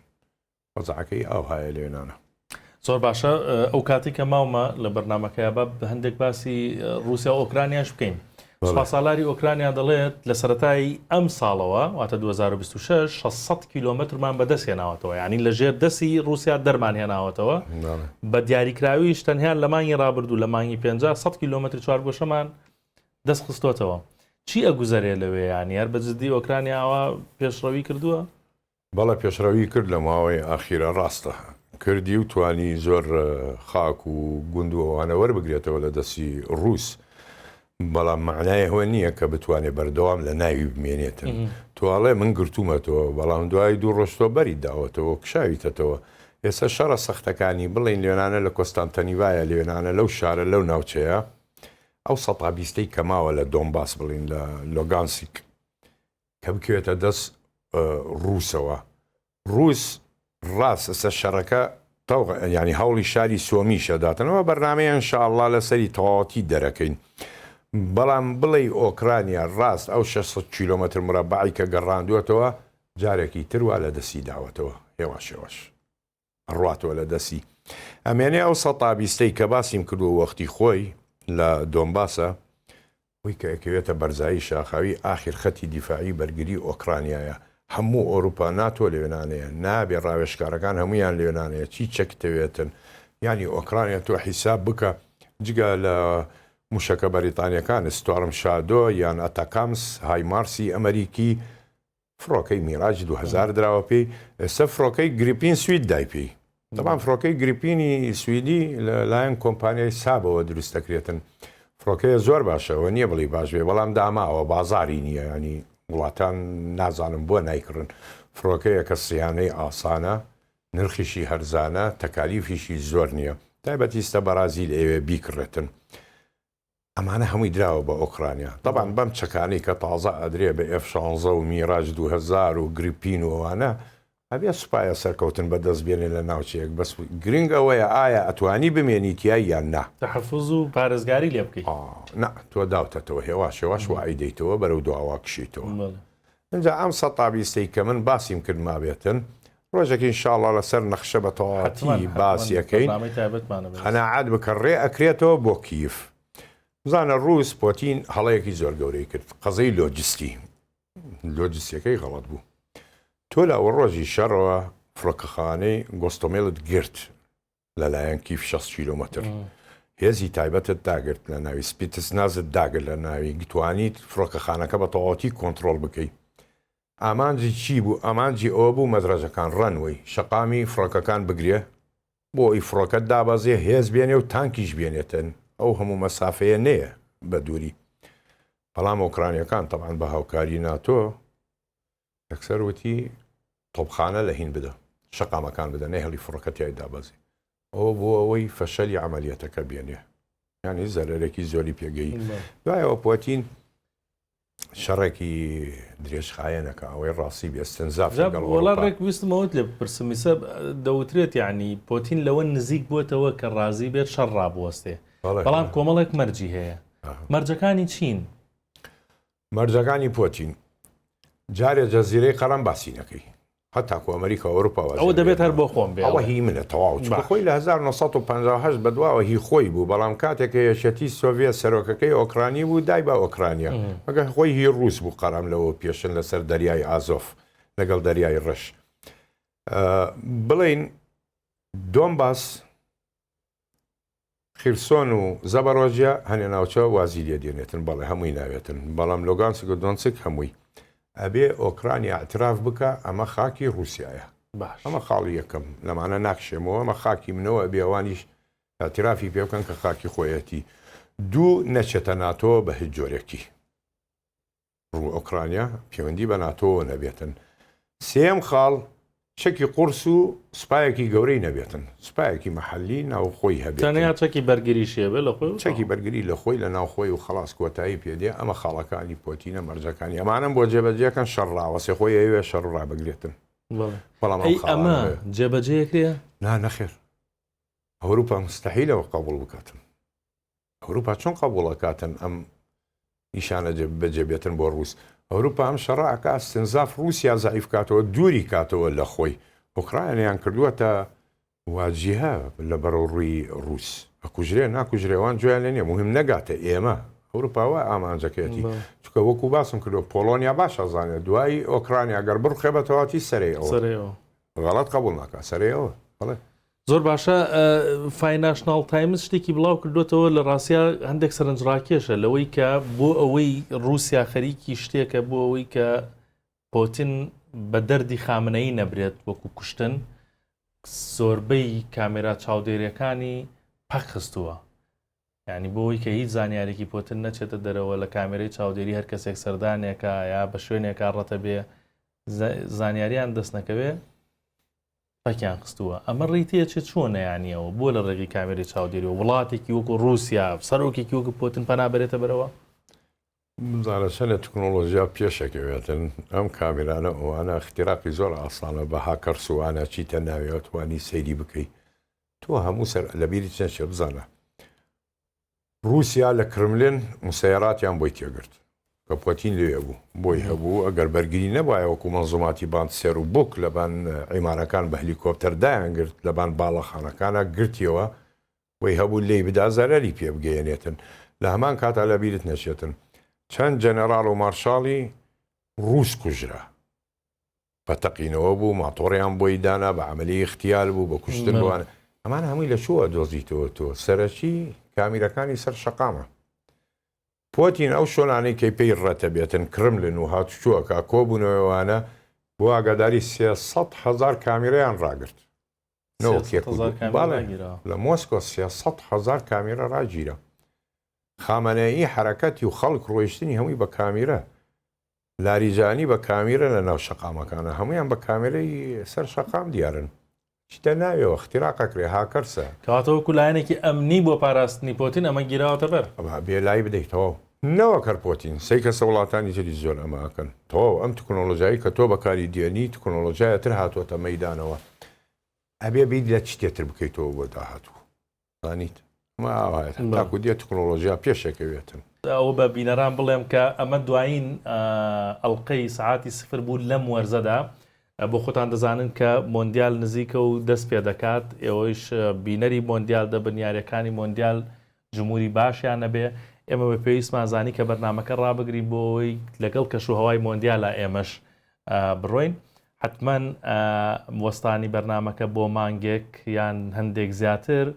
وەزعەکەی ئاو هایە لێنانە زۆر باشە ئەو کاتی کە ماومە لە بەرنمەکەی بە هەندێک باسی رووسیا ئۆکرانیاش بکەین ساڵاری ئۆکرانیا دەڵێت لە سەرەتای ئەم ساڵەوە واتە 2026 600 کیلۆمترمان بەدەست هێناوەتەوە یعنی لە ژێر دەستی رووسیا دەرمان هێناوەتەوە بە دیاریکراویش تەنها لە مانگی ڕابردوو لە مانگی 50 100 کیلۆمتر چوارگۆشەمان دەست خستۆتەوە چی ئەگوزارێ لەوێ ینی هەر بەجددی ئۆکرانیاوە پێشڕەوی کردووە؟ بەڵە پێشڕەوی کرد لە ماوەی ئاخیرە ڕاستە کردی و توانی زۆر خاک و گوند و ئەوانە وەربگرێتەوە لە دەستی ڕووس بەڵام معنای هەوە نییە کە بتوانێت بەردەوام لە ناوی بمێنێتن توواڵێ من گرتوومەتەوە بەڵام دوای دوو ڕۆژتۆ بەری داوەتەوە کشاویتەوە ئێستا شەڕە سەختەکانی بڵین لێنانە لە کۆستانتەنیڤایە لێنانە لەو شارە لەو ناوچەیە ئەو 120ی کەماوە لە دۆمباس بڵین لە لۆگانسیک کە بکوێتە دەست ڕووسەوە ڕووس ڕاست ئەستا شەڕەکە ینی هەوڵی شاری سۆمی شەداتنەوە بەرنامەیە ئینشاءالله لەسەری تەواوەتی دەرەکەین بەڵام بڵێ ئۆکرانیا ڕاست ئەو 600 کیلۆمەتر مربعی کە گەڕاندوێتەوە جارێکی تروا لە دەستی داوەتەوە هێواش هێواش ڕاتەوە لە دەستی ئەمێنێ ئەو 120ی کە باسیم کردو وەختی خۆی لە دۆمباسە وی کە ئەکەوێتە بەرزایی شاخاوی ئاخر خەتی دیفاعی بەرگری ئۆکرانیایە هەموو ئۆروپا ناتۆ لێنانەیە نابێ ڕاوێشکارەکان هەمویان لێنانەیە چی چەکتەوێتن ینی ئۆکرانیا تۆ حیساب بکە جگە لە موشەکە بەریتانیەکان ستوارم شادۆ یان ئەتاکامس هایمارسی ئەمریکی فڕۆکەی میراج 2000 دراوە پێی ئێستا فڕۆکەی گریپین سوید دای پێی دەبان فڕۆکەی گریپینی سویدی لەلایەن کۆمپانیای سابەوە دروست دەکرێتن فڕۆکەیە زۆر باشەوە نییە بڵی باش بێ بەڵام داماوە بازاری نییە ینی وڵاتان نازانم بۆ نایکڕن فڕۆکەیە کە سیانەی ئاسانە نرخیشی هەرزانە تەکالیفیشی زۆر نییە تایبەتیستە بەرازیل ئێوێ بیکڕێتن ئەمانە هەمووی دراوە بە ئۆکرانیا طبعاً بەم چەکانی کە تازە ئەدرێ بە F-16 و میراج 2000 و گریپین و ئەوانە ئەبێ سوپایە سەرکەوتن بەدەست بێنێ لە ناوچەیەک بەس گرنگ ئەوەیە ئایا ئەتوانی بمێنیتیای یان نا تەحەفوز و پارێزگاری لێ بکەیت نا تۆ داوتەتەوە هێواش هێواش وای دەیتەوە بەرەو دواوا کشیتەوە اینجا ئەم 120ی کە من باسیم کرد ما بێتن ڕۆژێکی ئینشاءڵڵا لەسەر نەخشە بە تەواوەتی باسیەکەین قەناعەت بکە ڕێ ئەکرێتەوە بۆ کیف بزانە ڕووس پۆتین هەڵەیەکی زۆر گەورەی کرد قەزەی لۆجستیەکەی غەڵەت بوو تۆ لە ئەوە ڕۆژی شەڕەوە فڕۆکەخانەی گۆستۆمێلت گرت لەلایەن کیف 6 کیلۆمەتر هێزی تایبەتت داگرت لە ناوی سپیتس نازت داگرت لە ناوی گتوانیت فڕۆکەخانەکە بە تەواوەتی کۆنتترۆل بکەیت ئامانجی چی بوو ئامانجی ئەوە بوو مەدرەجەکان ڕەنوەی شەقامی فڕۆکەکان بگرێ بۆ ئەی فڕۆکەت دابەزێ هێز بێنێ و تانکیش بێنێتن ئەو هەموو مەسافەیە نەیە بە دووری بەڵام ئۆکرانیەکان تەبعاً بە هاوکاری ناتۆ یەکسەر وتی تۆپخانە لە هین بدە شەقامەکان بدە نەهێڵی فڕۆکەتیای دابەزی ئەوە بۆ ئەوەی فەشەلی عملیەتەکە بێنێ یانی زەرەرێکی زۆری پێگەی دوایەوە پۆتین شەڕێکی درێژخایەنەکە ئەوەی ڕاستی بێستنزاف وەڵا ڕێک ویستمەوەت لێ بپرسمیسە دەوترێت یعنی پۆتین لەوە نزیک بووەتەوە کە ڕازی بێت شەڕ ڕابوەستێ بەڵام کۆمەڵێک مەرجی هەیە مەرجەکانی چین مەرجەکانی پۆتین جارێ جەزیرەی قەرەم باسی نەکەی هەتاکو ئەمریکا ئەوروپا ئەوە دەبێت هەر بۆ خۆم بێ ئەوە هی منە تەواو خۆی لە 1950 بەدواوە هی خۆی بوو بەڵام کاتێک یەشەتی سۆڤێت سەرۆکەکەی ئۆکرانی بوو دای بە ئۆکرانیا مەگە خۆی هی ڕوس بوو قەرام لەوە پێشن لەسەر دەریای ئازۆف لەگەڵ دەریای ڕەش بڵین دۆنباس خیرسۆن و زەبەڕۆژە هەنێ ناوچەوە وازی لێ دێنێتن بەڵێ هەمووی ناوێتن بەڵام لۆگانسک و دۆنسک هەمووی ئەبێ ئۆکرانیا ئەتراف بکە ئەمە خاکی رووسایە ئەمە خاڵی یەکەم لەمانە ناکشێمەوە ئەمە خاکی منەوە بێوانیش ئەترافی پێ بکەن کە خاکی خۆیەتی دوو نەچێتە ناتۆ بە هیچ جۆرێکی ڕوو ئۆکرانیا پەیوەندی بە ناتۆ نەبێتن سێم خاڵ چەکی قورس و سوپایەکی گەورەی نەبێتن سوپایەکی مەحەلی ناوخۆی هەبێت تەنیا چەکی بەرگریشیە بێ لە خۆی چەکی بەرگری لە خۆی لە ناوخۆی و خلاص کۆتایی پێدێ ئەمە خاڵەکانی پۆتینە مەرجەکانی ئەمانم بۆ جێبەجێکەن شەڕاوەسێ خۆی ئەوێ شەڕ ڕابگرێتن بەڵام ئەمە جێبەجێکرێ نەخێر ئەوروپا مستەحیلەوە قبول بکاتن ئەوروپا چۆن قبولەکاتن ئەم نیشانە بەجێبێتن بۆ ڕووس ئەوروپا ئەم شەڕعکە استنزاف رووسیا زعیف کاتەوە دووری کاتەوە لە خۆی ئۆکرایانیان کردووەتە واجیهە لە بەرەو ڕووی ڕووس ئەکوژرێ ناکوژرێوان جویان لێ نیە مهم نەگاتە ئێمە ئەوروپاوە ئامانجەکەیەتی چکە وەکو باسم کردو پۆلۆنیا باشە زانێت دوایی ئۆکرانیا گەر بڕخێبەتەواتی سەرەی ئەوە غەڵەت قبول ناکە سەرەیەوە بەڵێ زۆر باشە فایناشنال تایمز شتێکی بڵاو کردوێتەوە لە ڕاستیا هەندێک سەرنجڕاکێشە لەوەی کە بۆ ئەوەی رووسیا خەریکی شتێکە بۆ ئەوەی کە پۆتین بە دەردی خامنەیی نەبرێت وەکو کوشتن زۆربەی کامێرا چاودێریەکانی پەک خستووە یعنی بۆ ئەوەی کە هیچ زانیارێکی پۆتین نەچێتە دەرەوە لە کامێرەی چاودێری هەر کەسێک سەردانێکە یا بە شوێنێکا ڕەتە بێ زانیاریان دەست نەکەوێ پەکیان خستووە ئەمە ڕیتەیە چێت چۆنە یانیەوە بۆ لە ڕێگەی کامێری چاودێری و وڵاتێکی وەکو رووسیا سەرۆکێکی وەکو پۆتین پەنابێتە بەرەوە بزانە چەنە تکنۆلۆژیا پێشەکەوێتن ئەم کامێرانە ئەوانە اختیراقی زۆر ئاسانە بە هاکەرسوانە چیتە ناوێت توانی سەیری بکەیت تۆ هەموو سەر لەبیری چەند شێ بزانە رووسیا لە کرملین مسەیراتیان بۆی تێگرت کە پۆتین لێ بوو بۆی هەبوو ئەگەر بەرگری نەبایە وەکو مەنزوماتی باند سێر و بووک لەبان عیمارەکان بە هەلیکۆپتەردایان گرت لەبان باڵەخانەکانە گرتیەوە بۆی هەبوو لێی بدا زەرەری پێ بگەیەنێتن لە هەمان کاتا لە بیرت نەچێتن چەند جەنەرال و مارشاڵی ڕووس کوژرا بەتەقینەوە بوو ماتۆڕیان بۆی دانا بە عملی اختیال بوو بە کوشتن بوانە ئەمان هەمووی لە شووە دۆزیتەوە تۆ سەرەکی کامیرەکانی سەر شەقامە پۆتین ئەو شۆلانەی کەی پێی ڕەتە بێتن کرملن و هاتوچووەکە کۆبوونەوەوانە بۆ ئاگاداری 300,000 کامیرەیان ڕاگرت لە مۆسکۆ 300,000 کامیرە ڕاگیرە خامەنەیی حرەکەتی و خەڵک ڕۆیشتنی هەمووی بە کامیرە لاریجانی بە کامیرە لە ناو شەقامەکانە هەمویان بە کامێرەی سەر شەقام دیارن شتە ناوێەوە اختیراقەکرێ هاکەرسە کەواتەوە کولایەنێکی ئەمنی بۆ پاراستنی پۆتین ئەمە گیراوەتە بەر بێ لای بدەیتەوە نەوە کەر پۆتین سەی کەسە وڵاتانی تری زۆر ئەماکەن تۆ ئەم تکنۆلۆژیایی کە تۆ بەکاری دیێنی تکنۆلۆژایەتر هاتووەتە مەیدانەوە ئەبێ بیت لە چتێتر بکەیتەوە بۆ داهاتوو زانیت تاکو دیێ تکنۆلۆژیا پێشەکەوێتن ئەوە بە بینەران بڵێم کە ئەمە دوایین ئەڵلقەی سعاتی سفر بوو لەم وەرزەدا بۆ خۆتان دەزانن کە مۆندیال نزیکە و دەست پێ دەکات ئێوەش بینەری مۆندیال دەبن یاریەکانی مۆندیال جمهوری باشیان نەبێ ئێمە بە پێویستمان زانی کە بەرنامەکە ڕابگرین بۆ ئەوەی لەگەڵ کەشوهەوای مۆندیالە ئێمەش بڕۆین حتمما وەستانی بەرنامەکە بۆ مانگێک یان هەندێک زیاتر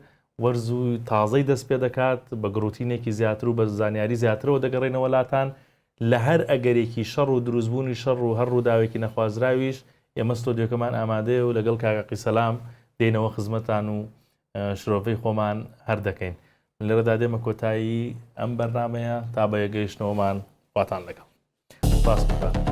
وەرز و تازەی دەست پێ دەکات بە گروتینێکی زیاتر و بە زانیاری زیاترەوە دەگەڕێنەوە وڵاتان لە هەر ئەگەرێکی شەڕ و دروستبوونی شەڕ و هەر ڕووداوێکی نەخوازراویش ئێمە ستۆدیۆکەمان ئامادەیە و لەگەڵ کاکە سەلام دێنەوە خزمەتان و شرۆڤەی خۆمان هەر دەکەین لێرەدا دێمە کۆتایی ئەم بەرنامەیە تا بە یەگەیشتنەوەمان خواتان لەگەڵ باس بکات.